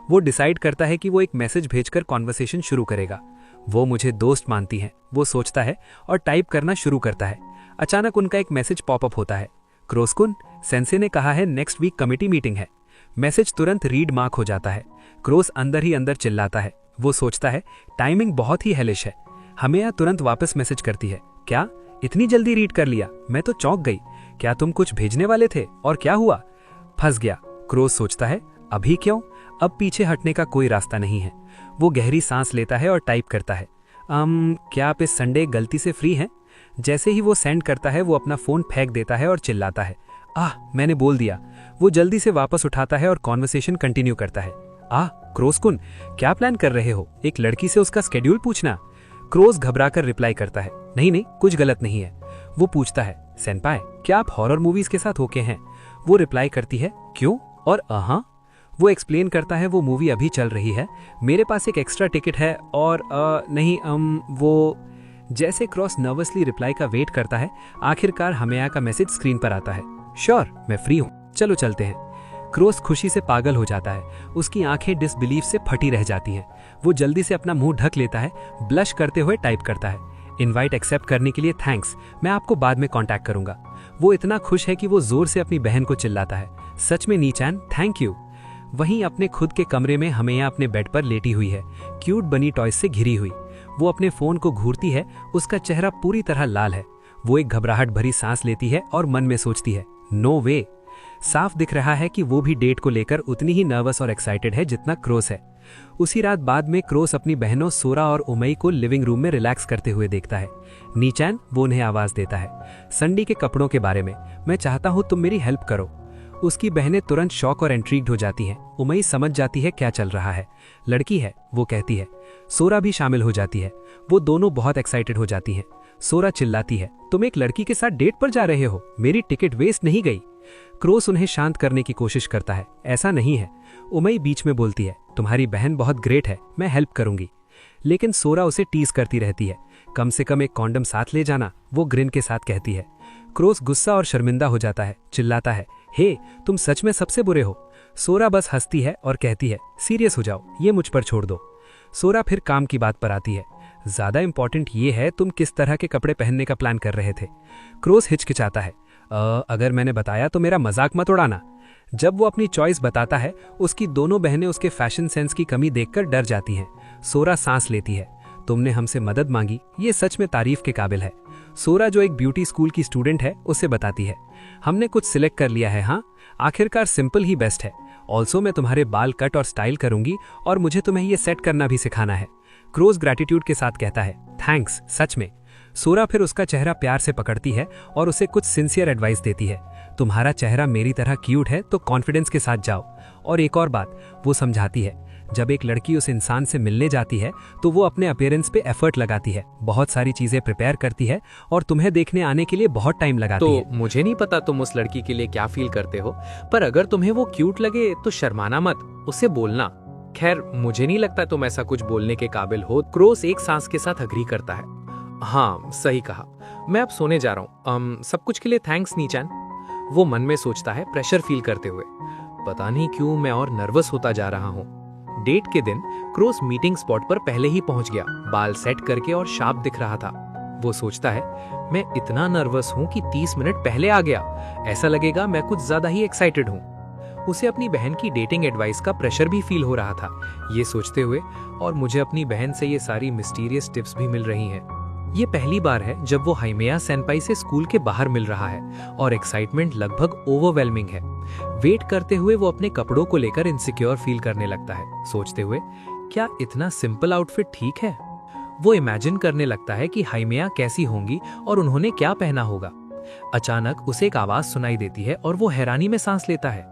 वो डिसाइड करता है कि वो एक मैसेज भेजकर कॉन्वर्सेशन शुरू करेगा। वो मुझे दोस्त मानती हैं, वो सोचता है और टाइप करना शुरू करता है। अचानक उनका एक मैसेज पॉपअप होता है। क्रोसकुन, सेंसे ने कहा है नेक्स्ट वीक कमिटी मीटिंग है। मैसेज तुरंत रीड मार्क हो जाता है। क्रोस अंदर ही अंदर चिल्लाता है। वो सोचता है टाइमिंग बहुत ही हेलिश है। हमें तुरंत वापस मैसेज करती है, क्या इतनी जल्दी रीड कर लिया? मैं तो चौंक गई। क्या तुम कुछ भेजने वाले थे और क्या हुआ? फंस गया। क्रोस सोचता है, अभी क्यों? अब पीछे हटने का कोई रास्ता नहीं है। वो गहरी सांस लेता है और टाइप करता है, क्या आप इस संडे गलती से फ्री हैं? जैसे ही वो सेंड करता है वो अपना फोन फेंक देता है और चिल्लाता है, मैंने बोल दिया। वो जल्दी से वापस उठाता है और कॉन्वर्सेशन कंटिन्यू करता है। क्रोसकुन, क्या प्लान कर रहे हो? एक लड़की से उसका स्केड्यूल पूछना? क्रोस घबराकर रिप्लाई करता है, नहीं नहीं, कुछ गलत नहीं है। वो पूछता है, सेनपाई, क्या आप हॉरर मूवीज के साथ ओके हैं? वो रिप्लाई करती है, क्यों? और वो एक्सप्लेन करता है, वो मूवी अभी चल रही है, मेरे पास एक एक्स्ट्रा टिकट है और नहीं वो। जैसे क्रॉस नर्वसली रिप्लाई का वेट करता है, आखिरकार हमेया का मैसेज स्क्रीन पर आता है, श्योर, मैं फ्री हूँ, चलो चलते हैं। क्रोस खुशी से पागल हो जाता है। उसकी आंखें डिसबिलीफ से फटी रह जाती हैं। वो जल्दी से अपना मुंह ढक लेता है, ब्लश करते हुए टाइप करता है, इनवाइट एक्सेप्ट करने के लिए थैंक्स, मैं आपको बाद में कांटेक्ट करूंगा। वो इतना खुश है कि वो जोर से अपनी बहन को चिल्लाता है, सच में नीचैन, थैंक यू। वहीं अपने खुद के कमरे में हमेया अपने बेड पर लेटी हुई है, क्यूट बनी टॉयज से घिरी हुई। वो अपने फोन को घूरती है, उसका चेहरा पूरी तरह लाल है। वो एक घबराहट भरी सांस लेती है और मन में सोचती है, नो वे। साफ दिख रहा है कि वो भी डेट को लेकर उतनी ही नर्वस और एक्साइटेड है जितना क्रोस है। उसी रात बाद में क्रोस अपनी बहनों सोरा और उमई को लिविंग रूम में रिलैक्स करते हुए देखता है। नीचैन, वो उन्हें आवाज देता है, संडी के कपड़ों के बारे में मैं चाहता हूँ तुम मेरी हेल्प करो। उसकी बहनें तुरंत शॉक और इंट्रीग्ड हो जाती हैं। उमई समझ जाती है क्या चल रहा है, लड़की है, वो कहती है। सोरा भी शामिल हो जाती है। वो दोनों बहुत एक्साइटेड हो जाती हैं। सोरा चिल्लाती है, तुम एक लड़की के साथ डेट पर जा रहे हो, मेरी टिकट वेस्ट नहीं गई। क्रोस उन्हें शांत करने की कोशिश करता है, ऐसा नहीं है। उमई बीच में बोलती है, तुम्हारी बहन बहुत ग्रेट है, मैं हेल्प करूंगी। लेकिन सोरा उसे टीज करती रहती है, कम से कम एक कॉन्डम साथ ले जाना, वो ग्रिन के साथ कहती है। क्रोस गुस्सा और शर्मिंदा हो जाता है, चिल्लाता है, हे तुम सच में सबसे बुरे हो। सोरा बस हंसती है और कहती है, सीरियस हो जाओ, ये मुझ पर छोड़ दो। सोरा फिर काम की बात पर आती है, ज्यादा इंपॉर्टेंट ये है तुम किस तरह के कपड़े पहनने का प्लान कर रहे थे। क्रोस हिचकिचाता है, अगर मैंने बताया तो मेरा मजाक मत उड़ाना। जब वो अपनी चॉइस बताता है, उसकी दोनों बहनें उसके फैशन सेंस की कमी देखकर डर जाती हैं। सोरा सांस लेती है, तुमने हमसे मदद मांगी, ये सच में तारीफ के काबिल है। सोरा जो एक ब्यूटी स्कूल की स्टूडेंट है, उसे बताती है, हमने कुछ सिलेक्ट कर लिया है, हाँ, आखिरकार सिंपल ही बेस्ट है। ऑल्सो मैं तुम्हारे बाल कट और स्टाइल करूंगी और मुझे तुम्हें ये सेट करना भी सिखाना है। क्रोस ग्रैटिट्यूड के साथ कहता है, थैंक्स, सच में। सोरा फिर उसका चेहरा प्यार से पकड़ती है और उसे कुछ सिंसियर एडवाइस देती है, तुम्हारा चेहरा मेरी तरह क्यूट है तो कॉन्फिडेंस के साथ जाओ। और एक और बात वो समझाती है, जब एक लड़की उस इंसान से मिलने जाती है तो वो अपने अपीयरेंस पे एफर्ट लगाती है, बहुत सारी चीजें प्रिपेयर करती है और तुम्हें देखने आने के लिए बहुत टाइम लगाती है। तो मुझे नहीं पता तुम उस लड़की के लिए क्या फील करते हो, पर अगर तुम्हें वो क्यूट लगे तो शर्माना मत, उसे बोलना। खैर मुझे नहीं लगता तुम ऐसा कुछ बोलने के काबिल हो। क्रोस एक सांस के साथ अग्री करता है, हाँ सही कहा, मैं अब सोने जा रहा हूँ, सब कुछ के लिए थैंक्स नीचैन। वो मन में सोचता है प्रेशर फील करते हुए। पता नहीं क्यों मैं और नर्वस होता जा रहा हूँ। डेट के दिन क्रोस मीटिंग स्पॉट पर पहले ही पहुंच गया, बाल सेट करके और शार्प दिख रहा था। वो सोचता है, मैं इतना नर्वस हूँ कि 30 मिनट पहले आ गया, ऐसा लगेगा मैं कुछ ज्यादा ही एक्साइटेड हूँ। उसे अपनी बहन की डेटिंग एडवाइस का प्रेशर भी फील हो रहा था, ये सोचते हुए, और मुझे अपनी बहन से ये सारी मिस्टीरियस टिप्स भी मिल रही हैं। ये पहली बार है जब वो हाइमेया सेनपाई से स्कूल के बाहर मिल रहा है और एक्साइटमेंट लगभग ओवरवेलमिंग है। वेट करते हुए वो अपने कपड़ों को लेकर इनसिक्योर फील करने लगता है, सोचते हुए क्या इतना सिंपल आउटफिट ठीक है। वो इमेजिन करने लगता है कि हाइमेया कैसी होंगी और उन्होंने क्या पहना होगा। अचानक उसे एक आवाज सुनाई देती है और वो हैरानी में सांस लेता है।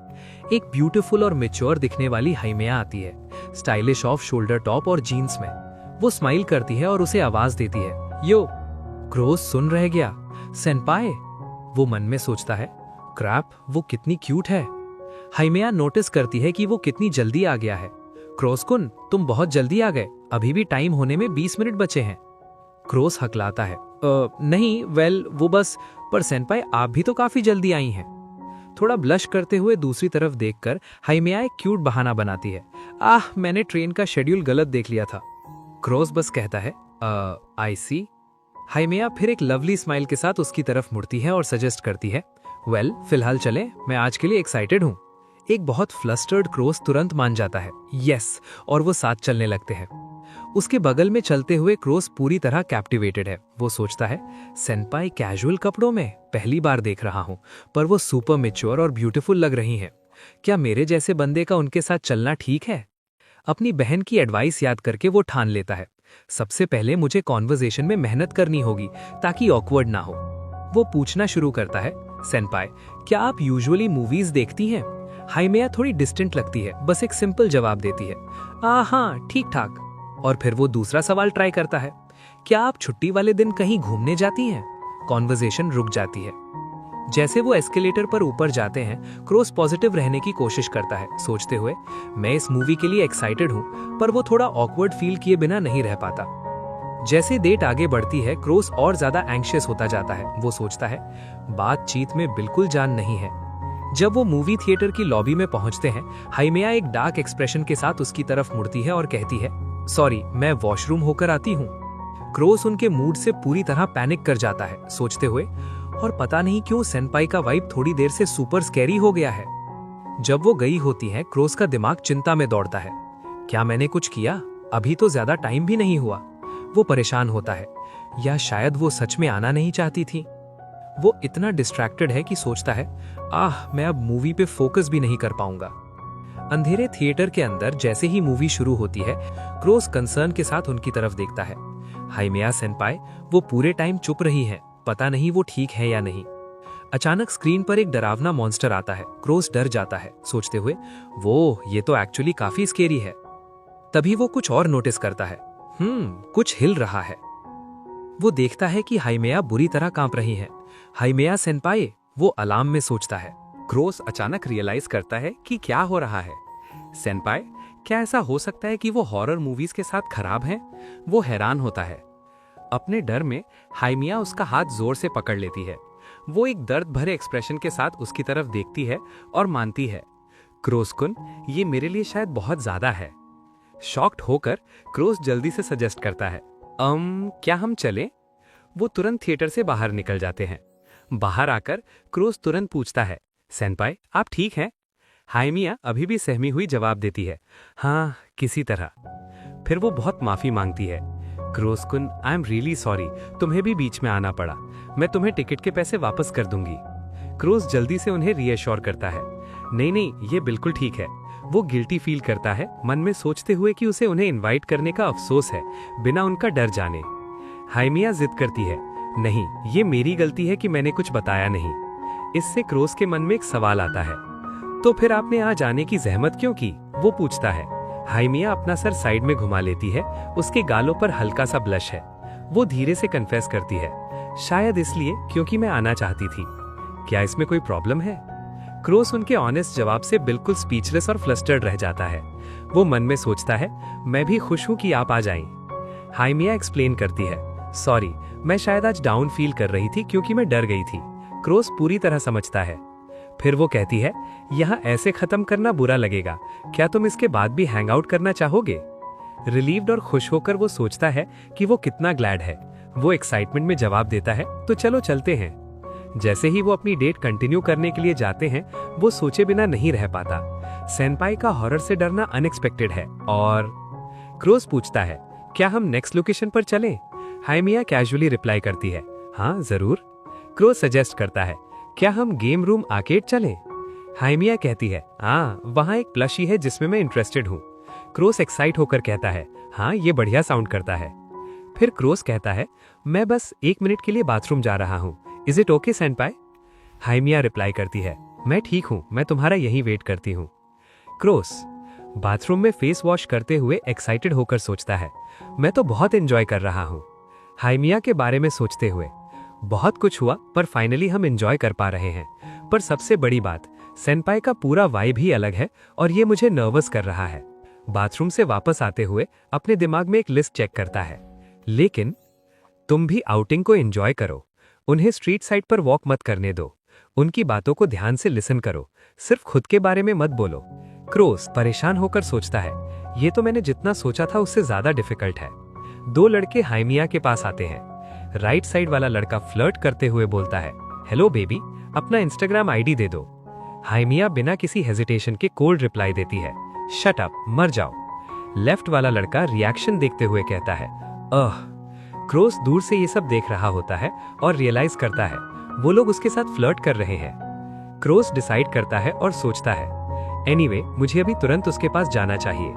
एक ब्यूटीफुल और मैच्योर दिखने वाली हाइमेया आती है, स्टाइलिश ऑफ शोल्डर टॉप और जीन्स में। वो स्माइल करती है और उसे आवाज देती है, यो। क्रोस सुन रह गया, सेनपाई। वो मन में सोचता है, क्रैप, वो कितनी क्यूट है। हाइमेया नोटिस करती है कि वो कितनी जल्दी आ गया है। क्रोस-कुन, तुम बहुत जल्दी आ गए, अभी भी टाइम होने में 20 मिनट बचे हैं। क्रोस हकलाता है, नहीं, वेल वो बस, पर सेनपाई आप भी तो काफी जल्दी आई हैं। थोड़ा ब्लश करते हुए दूसरी तरफ देखकर हाइमेया एक क्यूट बहाना बनाती है, मैंने ट्रेन का शेड्यूल गलत देख लिया था। क्रोस बस कहता है, आई सी। हाइमेया फिर एक लवली स्माइल के साथ उसकी तरफ मुड़ती है और सजेस्ट करती है, वेल, फिलहाल चले, मैं आज के लिए एक्साइटेड हूँ। एक बहुत फ्लस्टर्ड क्रोस तुरंत मान जाता है, यस, और वो साथ चलने लगते हैं। उसके बगल में चलते हुए क्रोस पूरी तरह कैप्टिवेटेड है। वो सोचता है, सेनपाई कैजुअल कपड़ों में पहली बार देख रहा हूँ, पर वो सुपर मैच्योर और ब्यूटीफुल लग रही हैं। क्या मेरे जैसे बंदे का उनके साथ चलना ठीक है? अपनी बहन की एडवाइस याद करके वो ठान लेता है, सबसे पहले मुझे कॉन्वर्सेशन में मेहनत करनी होगी ताकि ऑकवर्ड ना हो। वो पूछना शुरू करता है, सेनपाई, क्या आप यूजुअली मूवीज देखती हैं? हाइमेया थोड़ी डिस्टेंट लगती है, बस एक सिंपल जवाब देती है, हाँ, ठीक ठाक। और फिर वो दूसरा सवाल ट्राई करता है, क्या आप छुट्टी वाले दिन कहीं घूमने जाती हैं? कॉन्वर्सेशन रुक जाती है। जैसे वो एस्केलेटर पर ऊपर जाते हैं, क्रोस पॉजिटिव रहने की कोशिश करता है, सोचते हुए, मैं इस मूवी के लिए एक्साइटेड हूँ, पर वो थोड़ा ऑकवर्ड फील किए बिना नहीं रह पाता। जैसे डेट आगे बढ़ती है, क्रोस और ज्यादा एंग्शियस होता जाता है। वो सोचता है, बातचीत में बिल्कुल जान नहीं है। जब वो मूवी थिएटर की लॉबी में पहुंचते हैं, हाइमेया एक डार्क एक्सप्रेशन के साथ उसकी तरफ मुड़ती है और कहती है, सॉरी, मैं वॉशरूम होकर आती हूँ। क्रोस उनके मूड से पूरी तरह पैनिक कर जाता है, सोचते हुए, और पता नहीं क्यों सेनपाई का वाइब थोड़ी देर से सुपर स्कैरी हो गया है। जब वो गई होती है, क्रोस का दिमाग चिंता में दौड़ता है, क्या मैंने कुछ किया? अभी तो ज्यादा टाइम भी नहीं हुआ। वो परेशान होता है, या शायद वो सच में आना नहीं चाहती थी। वो इतना डिस्ट्रैक्टेड है कि सोचता है, मैं अब मूवी पे फोकस भी नहीं कर पाऊंगा। अंधेरे थिएटर के अंदर जैसे ही मूवी शुरू होती है, क्रोस कंसर्न के साथ उनकी तरफ देखता है। हाइमेया सेनपाई, वो पूरे टाइम चुप रही हैं, पता नहीं वो ठीक है या नहीं। अचानक स्क्रीन पर एक डरावना मॉन्स्टर आता है। क्रोस डर जाता है, सोचते हुए, वो ये तो एक्चुअली काफी स्केरी है। तभी वो कुछ और नोटिस करता है, कुछ हिल रहा है। वो देखता है कि हाइमेया बुरी तरह कांप रही हैं। हाइमेया सेनपाई, वो अलार्म में सोचता है। क्रोस अचानक रियलाइज करता है कि क्या हो रहा है। सेनपाई, क्या ऐसा हो सकता है कि वो हॉरर मूवीज के साथ खराब हैं? वो हैरान होता है। अपने डर में हाइमेया उसका हाथ जोर से पकड़ लेती है। वो एक दर्द भरे एक्सप्रेशन के साथ उसकी तरफ देखती है और मानती है, क्रोस-कुन, ये मेरे लिए शायद बहुत ज्यादा है। शॉक्ड होकर क्रोस जल्दी से सजेस्ट करता है, क्या हम चलें? वो तुरंत थिएटर से बाहर निकल जाते हैं। बाहर आकर क्रोस तुरंत पूछता है, सेनपाई, आप ठीक हैं? हाइमेया अभी भी सहमी हुई जवाब देती है, हाँ, किसी तरह। फिर वो बहुत माफी मांगती है, क्रोस-कुन, आई एम रियली सॉरी, तुम्हें भी बीच में आना पड़ा। मैं तुम्हें टिकट के पैसे वापस कर दूंगी। क्रोस जल्दी से उन्हें रीअश्योर करता है, नहीं, ये बिल्कुल ठीक है। वो गिल्टी फील करता है, मन में सोचते हुए कि उसे उन्हें इनवाइट करने का अफसोस है, बिना उनका डर जाने। हाइमेया जिद करती है, नहीं, ये मेरी गलती है कि मैंने कुछ बताया नहीं। इससे क्रोस के मन में एक सवाल आता है, तो फिर आपने आज आने की जहमत क्यों की? वो पूछता है। हाइमेया अपना सर साइड में घुमा लेती है, उसके गालों पर हल्का सा ब्लश है। वो धीरे से कन्फेस करती है, शायद इसलिए क्योंकि मैं आना चाहती थी। क्या इसमें कोई प्रॉब्लम है? क्रोस उनके ऑनेस्ट जवाब से बिल्कुल स्पीचलेस और फ्लस्टर्ड रह जाता है। वो मन में सोचता है, मैं भी खुश हूं कि आप आ जाएं। हाइमेया एक्सप्लेन करती है, सॉरी, मैं शायद आज डाउन फील कर रही थी क्योंकि मैं डर गई थी। क्रोस पूरी तरह समझता है। फिर वो कहती है, यहाँ ऐसे खत्म करना बुरा लगेगा, क्या तुम इसके बाद भी हैंग आउट करना चाहोगे? रिलीव्ड और खुश होकर वो सोचता है कि वो कितना ग्लैड है। वो एक्साइटमेंट में जवाब देता है, तो चलो चलते हैं। जैसे ही वो अपनी डेट कंटिन्यू करने के लिए जाते हैं, वो सोचे बिना नहीं रह पाता। सेनपाई का हॉरर से डरना अनएक्सपेक्टेड है। और क्रोस पूछता है, क्या हम नेक्स्ट लोकेशन पर चलें? हाइमिया कैजुअली रिप्लाई करती है, हाँ जरूर। क्रोस सजेस्ट करता है, क्या हम गेम रूम आर्केड चलें? हाइमिया कहती है, हाँ वहाँ एक प्लशी है जिसमें मैं इंटरेस्टेड हूँ। क्रोस एक्साइट होकर कहता है, हाँ ये बढ़िया साउंड करता है। फिर क्रोस कहता है, मैं बस 1 मिनट के लिए बाथरूम जा रहा हूँ, इज इट ओके सेनपाई? हाइमिया रिप्लाई करती है, मैं ठीक हूँ, मैं तुम्हारा यही वेट करती हूँ। क्रोस बाथरूम में फेस वॉश करते हुए एक्साइटेड होकर सोचता है, मैं तो बहुत एंजॉय कर रहा हूँ। हाइमिया के बारे में सोचते हुए, बहुत कुछ हुआ पर फाइनली हम एंजॉय कर पा रहे हैं। पर सबसे बड़ी बात, सेनपाई का पूरा वाइब ही अलग है और ये मुझे नर्वस कर रहा है। बाथरूम से वापस आते हुए अपने दिमाग में एक लिस्ट चेक करता है, लेकिन तुम भी आउटिंग को एंजॉय करो, उन्हें स्ट्रीट साइड पर वॉक मत करने दो, उनकी बातों को ध्यान से लिसन करो, सिर्फ खुद के बारे में मत बोलो। क्रोस परेशान होकर सोचता है, ये तो मैंने जितना सोचा था उससे ज्यादा डिफिकल्ट है। 2 लड़के हाइमिया के पास आते हैं। राइट साइड वाला लड़का फ्लर्ट करते हुए बोलता है, हेलो बेबी, अपना इंस्टाग्राम आईडी दे दो। हाइमिया बिना किसी हेजिटेशन के कोल्ड रिप्लाई देती है, शट अप, मर जाओ। लेफ्ट वाला लड़का रिएक्शन देखते हुए कहता है, क्रोस दूर से ये सब देख रहा होता है और रियलाइज करता है वो लोग उसके साथ फ्लर्ट कर रहे हैं। क्रोस डिसाइड करता है और सोचता है, एनीवे, मुझे अभी तुरंत उसके पास जाना चाहिए।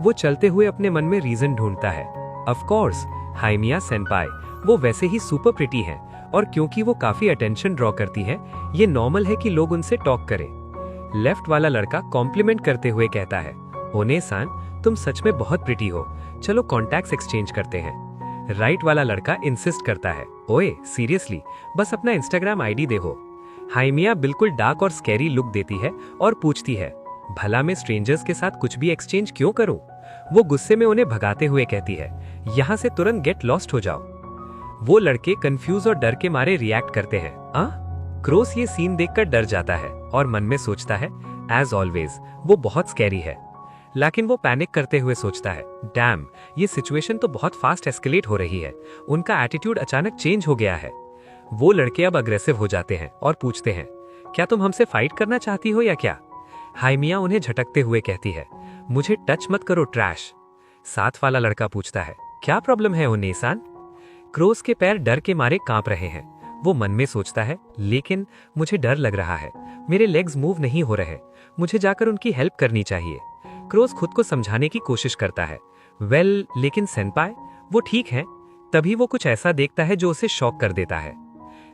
वो चलते हुए अपने मन में रीजन ढूंढता है। ऑफ कोर्स, हाइमिया सेनपाई, वो वैसे ही सुपर प्रिटी हैं और क्योंकि वो काफी अटेंशन ड्रॉ करती है, ये नॉर्मल है कि लोग उनसे टॉक करें। लेफ्ट वाला लड़का कॉम्प्लीमेंट करते हुए कहता है, ओने-सान, तुम सच में बहुत प्रिटी हो, चलो कॉन्टैक्ट्स एक्सचेंज करते हैं। राइट वाला लड़का इंसिस्ट करता है, ओए सीरियसली, बस अपना इंस्टाग्राम आईडी दे हो। हाइमिया बिल्कुल डार्क और स्कैरी लुक देती है और पूछती है, भला मैं स्ट्रेंजर्स के साथ कुछ भी एक्सचेंज क्यों करूं? वो गुस्से में उन्हें भगाते हुए कहती है, यहाँ से तुरंत गेट लॉस्ट हो जाओ। वो लड़के कंफ्यूज और डर के मारे रिएक्ट करते हैं। क्रोस ये सीन देखकर डर जाता है और मन में सोचता है, एज ऑलवेज वो बहुत स्कैरी है। लेकिन वो पैनिक करते हुए सोचता है, डैम, ये सिचुएशन तो बहुत फास्ट एस्केलेट हो रही है। उनका एटीट्यूड अचानक चेंज हो गया है। वो लड़के अब अग्रेसिव हो जाते हैं और पूछते हैं, क्या तुम हमसे फाइट करना चाहती हो या क्या? हाइमिया उन्हें झटकते हुए कहती है, मुझे टच मत करो ट्रैश। साथ वाला लड़का पूछता है, क्या प्रॉब्लम है ओने-सान? क्रोस के पैर डर के मारे कांप रहे हैं। वो मन में सोचता है, लेकिन मुझे डर लग रहा है, मेरे लेग्स मूव नहीं हो रहे, मुझे जाकर उनकी हेल्प करनी चाहिए। क्रोस खुद को समझाने की कोशिश करता है, वेल, लेकिन सेनपाई, वो ठीक है। तभी वो कुछ ऐसा देखता है जो उसे शॉक कर देता है।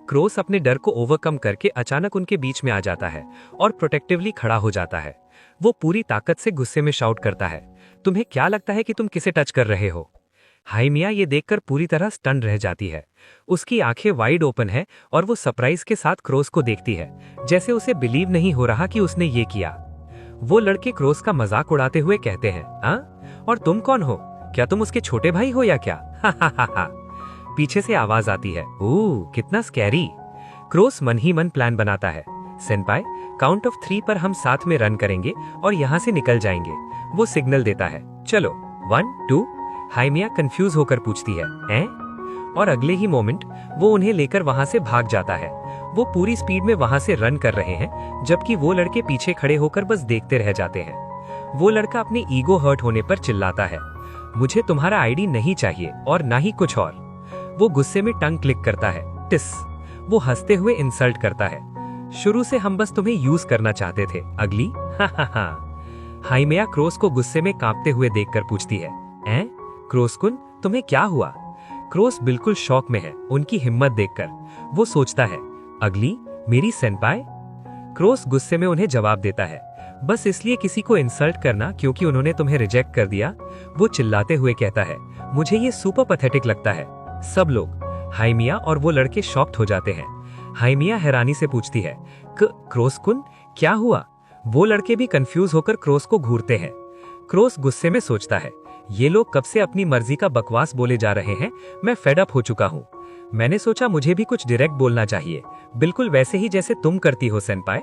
क्रोस अपने डर को ओवरकम करके अचानक उनके बीच में आ जाता है और प्रोटेक्टिवली खड़ा हो जाता है। वो पूरी ताकत से गुस्से में शाउट करता है, तुम्हें क्या लगता है कि तुम किसे टच कर रहे हो? हाइमिया ये देखकर पूरी तरह स्टन रह जाती है। उसकी आंखें वाइड ओपन है और वो सरप्राइज के साथ क्रोस को देखती है, जैसे उसे बिलीव नहीं हो रहा कि उसने ये किया। वो लड़के क्रोस का मजाक उड़ाते हुए कहते हैं, और तुम कौन हो? क्या तुम उसके छोटे भाई हो या क्या? हा। पीछे से आवाज आती है, ओह कितना स्कैरी। क्रोस मन ही मन प्लान बनाता है, सेनपाई, काउंट ऑफ 3 पर हम साथ में रन करेंगे और यहाँ से निकल जाएंगे। वो सिग्नल देता है, चलो 1 2। हाइमिया कंफ्यूज होकर पूछती है, हैं? और अगले ही मोमेंट वो उन्हें लेकर वहां से भाग जाता है। वो पूरी स्पीड में वहां से रन कर रहे हैं, जबकि वो लड़के पीछे खड़े होकर बस देखते रह जाते हैं। वो लड़का अपने ईगो हर्ट होने पर चिल्लाता है, मुझे तुम्हारा आईडी नहीं चाहिए और ना ही कुछ और। वो गुस्से में टंग क्लिक करता है, टिस। वो हंसते हुए इंसल्ट करता है, शुरू से हम बस तुम्हें यूज करना चाहते थे, अगली। हा। हाइमिया क्रोस को गुस्से में कांपते हुए देखकर पूछती है, हैं? क्रोस कुन, तुम्हें क्या हुआ? क्रोस बिल्कुल शॉक में है उनकी हिम्मत देखकर। वो सोचता है, अगली, मेरी सेनपाई? क्रोस गुस्से में उन्हें जवाब देता है, बस इसलिए किसी को इंसल्ट करना क्योंकि उन्होंने तुम्हें रिजेक्ट कर दिया? वो चिल्लाते हुए कहता है, मुझे ये सुपर पैथेटिक लगता है। सब लोग, हाइमिया और वो लड़के शॉक्ड हो जाते हैं। हाइमिया हैरानी से पूछती है, क्रोस कुन, क्या हुआ? वो लड़के भी कंफ्यूज होकर क्रोस को घूरते हैं। क्रोस गुस्से में सोचता है, ये लोग कब से अपनी मर्जी का बकवास बोले जा रहे हैं, मैं फेड अप हो चुका हूँ। मैंने सोचा मुझे भी कुछ डायरेक्ट बोलना चाहिए, बिल्कुल वैसे ही जैसे तुम करती हो सेनपाई।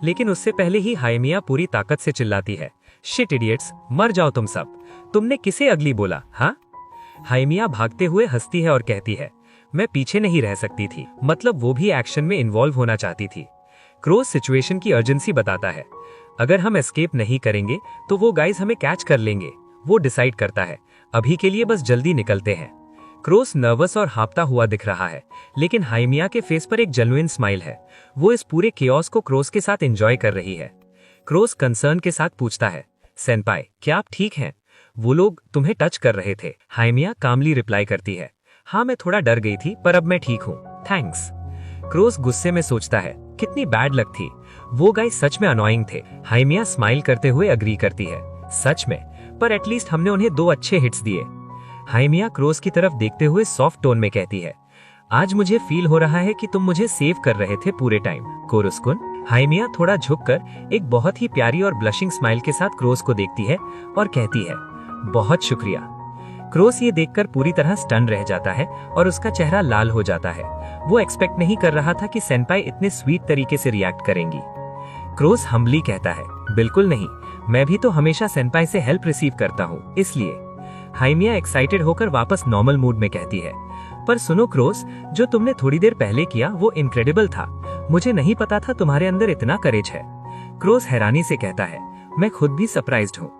लेकिन उससे पहले ही हाइमिया पूरी ताकत से चिल्लाती है, शिट इडियट्स, मर जाओ तुम सब, तुमने किसे अगली बोला, हाँ? हाइमिया भागते हुए हंसती है और कहती है, मैं पीछे नहीं रह सकती थी, मतलब वो भी एक्शन में इन्वॉल्व होना चाहती थी। क्रोज सिचुएशन की अर्जेंसी बताता है, अगर हम एस्केप नहीं करेंगे तो वो गाइज हमें कैच कर लेंगे। वो डिसाइड करता है, अभी के लिए बस जल्दी निकलते हैं। क्रोस नर्वस और हांफता हुआ दिख रहा है, लेकिन हाइमिया के फेस पर एक जेन्युइन स्माइल है। वो इस पूरे केओस को क्रोस के साथ एंजॉय कर रही है। क्रोस कंसर्न के साथ पूछता है, सेनपाई, क्या आप ठीक हैं? वो लोग तुम्हें टच कर रहे थे। हाइमिया कामली रिप्लाई करती है, हाँ मैं थोड़ा डर गई थी, पर अब मैं ठीक हूँ, थैंक्स। क्रोस गुस्से में सोचता है, कितनी बैड लक थी, वो गाइस सच में अनोइंग थे। हाइमिया स्माइल करते हुए अग्री करती है, सच में, पर एटलीस्ट हमने उन्हें 2 अच्छे हिट्स दिए। हाइमिया क्रोस की तरफ देखते हुए सॉफ्ट टोन में कहती है, आज मुझे फील हो रहा है कि तुम मुझे सेव कर रहे थे पूरे टाइम, कोरुस्कुन। हाइमिया थोड़ा झुककर एक बहुत ही प्यारी और ब्लशिंग स्माइल के साथ क्रोस को देखती है और कहती है, बहुत शुक्रिया। क्रोस ये देखकर पूरी तरह स्टन रह जाता है और उसका चेहरा लाल हो जाता है। वो एक्सपेक्ट नहीं कर रहा था कि सेनपाई इतने स्वीट तरीके से रिएक्ट करेंगी। क्रोस हम्बली कहता है, बिल्कुल नहीं, मैं भी तो हमेशा सेनपाई से हेल्प रिसीव करता हूँ, इसलिए। हाइमिया एक्साइटेड होकर वापस नॉर्मल मूड में कहती है, पर सुनो क्रोस, जो तुमने थोड़ी देर पहले किया वो इनक्रेडिबल था, मुझे नहीं पता था तुम्हारे अंदर इतना करेज है। क्रोस हैरानी से कहता है, मैं खुद भी सरप्राइज्ड हूँ।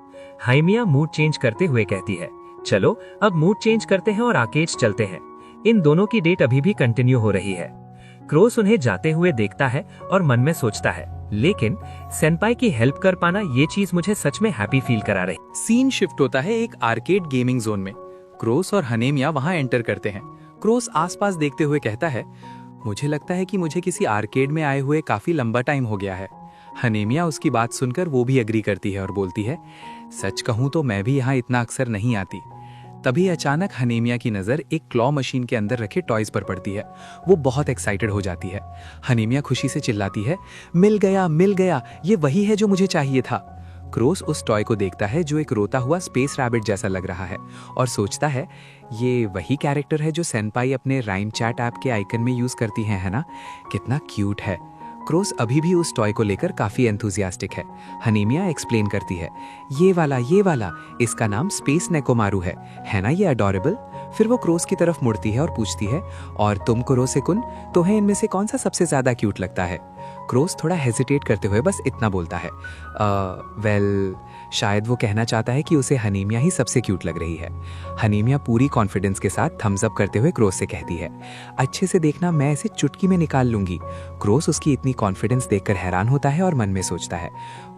हाइमिया मूड चेंज करते हुए कहती है, चलो अब मूड चेंज करते हैं और आर्केड्स चलते हैं। इन दोनों की डेट अभी भी कंटिन्यू हो रही है। क्रोस उन्हें जाते हुए देखता है और मन में सोचता है, लेकिन सेनपाई की हेल्प कर पाना ये चीज मुझे सच में हैप्पी फील करा रही। सीन शिफ्ट होता है एक आर्केड गेमिंग जोन में। क्रोस और हनेमिया वहां एंटर करते हैं। क्रोस आसपास देखते हुए कहता है, मुझे लगता है कि मुझे किसी आर्केड में आए हुए काफी लंबा टाइम हो गया है। हनेमिया उसकी बात सुनकर वो भी एग्री करती है और बोलती है, सच कहूं तो मैं भी यहाँ इतना अक्सर नहीं आती। तभी अचानक हनेमिया की नज़र एक क्लॉ मशीन के अंदर रखे टॉयज पर पड़ती है। वो बहुत एक्साइटेड हो जाती है। हनेमिया खुशी से चिल्लाती है, मिल गया, ये वही है जो मुझे चाहिए था। क्रोस उस टॉय को देखता है जो एक रोता हुआ स्पेस रैबिट जैसा लग रहा है और सोचता है, ये वही कैरेक्टर है जो सेनपाई अपने राइम चैट ऐप के आइकन में यूज करती है ना? कितना क्यूट है। क्रोस अभी भी उस टॉय को लेकर काफी एंथुजियास्टिक है। हनेमिया एक्सप्लेन करती है, ये वाला, इसका नाम स्पेस नेकोमारू है ना ये अडोरेबल? फिर वो क्रोस की तरफ मुड़ती है और पूछती है, और तुम कुरोसेकुन, तुम्हें इनमें से कौन सा सबसे ज्यादा क्यूट लगता है? क्रोस थोड़ा हेजिटेट करते हुए बस इतना बोलता है, वेल, शायद वो कहना चाहता है कि उसे हनेमिया ही सबसे क्यूट लग रही है। हनेमिया पूरी कॉन्फिडेंस के साथ थम्स अप करते हुए क्रोस से कहती है, अच्छे से देखना, मैं इसे चुटकी में निकाल लूंगी। क्रोस उसकी इतनी कॉन्फिडेंस देखकर हैरान होता है और मन में सोचता है,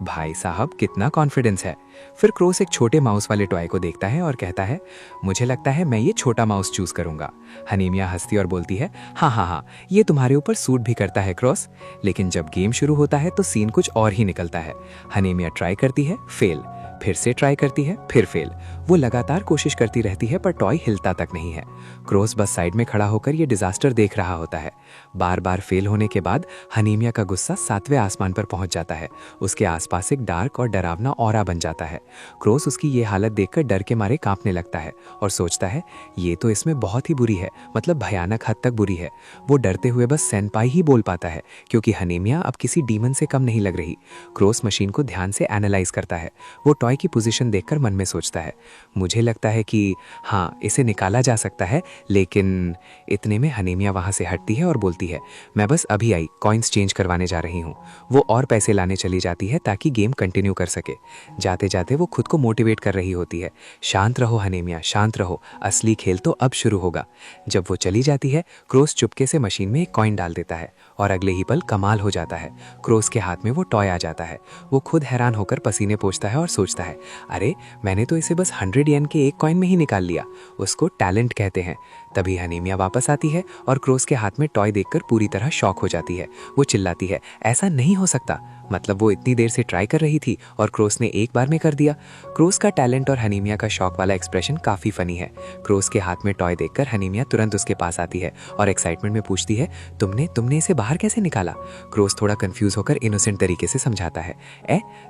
भाई साहब कितना कॉन्फिडेंस है। फिर क्रोस एक छोटे माउस वाले टॉय को देखता है और कहता है, मुझे लगता है मैं ये छोटा माउस चूज करूंगा। हनेमिया हंसती और बोलती है, हाँ, ये तुम्हारे ऊपर सूट भी करता है क्रोस। लेकिन जब गेम शुरू होता है तो सीन कुछ और ही निकलता है। हनेमिया ट्राई करती है, फेल, फिर से ट्राई करती है, फिर फेल। वो लगातार कोशिश करती रहती है पर टॉय हिलता तक नहीं है। क्रोस बस साइड में खड़ा होकर ये डिजास्टर देख रहा होता है। बार बार फेल होने के बाद हनेमिया का गुस्सा 7वें आसमान पर पहुंच जाता है। उसके आसपास एक डार्क और डरावना ऑरा बन जाता है। क्रोस उसकी ये हालत देखकर डर के मारे कांपने लगता है और सोचता है, ये तो इसमें बहुत ही बुरी है, मतलब भयानक हद तक बुरी है। वो डरते हुए बस सेनपाई ही बोल पाता है क्योंकि हनेमिया अब किसी डीमन से कम नहीं लग रही। क्रोस मशीन को ध्यान से एनालाइज करता है। वो टॉय की पोजीशन देखकर मन में सोचता है, मुझे लगता है कि हाँ, इसे निकाला जा सकता है। लेकिन इतने में हनेमिया वहां से हटती है और बोलती है, मैं बस अभी आई, कॉइन्स चेंज करवाने जा रही हूँ। वो और पैसे लाने चली जाती है ताकि गेम कंटिन्यू कर सके। जाते जाते वो खुद को मोटिवेट कर रही होती है, शांत रहो हनेमिया, शांत रहो, असली खेल तो अब शुरू होगा। जब वो चली जाती है, क्रोस चुपके से मशीन में एक कॉइन डाल देता है और अगले ही पल कमाल हो जाता है। क्रोस के हाथ में वो टॉय आ जाता है। वो खुद हैरान होकर पसीने पोंछता है और सोचता है, अरे मैंने तो इसे बस 100 येन के एक कॉइन में ही निकाल लिया। उसको टैलेंट कहते हैं। तभी हनेमिया वापस आती है और क्रोस के हाथ में टॉय देखकर पूरी तरह शॉक हो जाती है। वो चिल्लाती है, ऐसा नहीं हो सकता, मतलब वो इतनी देर से ट्राई कर रही थी और क्रोस ने एक बार में कर दिया। क्रोस का टैलेंट और हनेमिया का शॉक वाला एक्सप्रेशन काफी फनी है। क्रोस के हाथ में टॉय देखकर हनेमिया तुरंत उसके पास आती है और एक्साइटमेंट में पूछती है, तुमने इसे बाहर कैसे निकाला? क्रोस थोड़ा कंफ्यूज होकर इनोसेंट तरीके से समझाता है,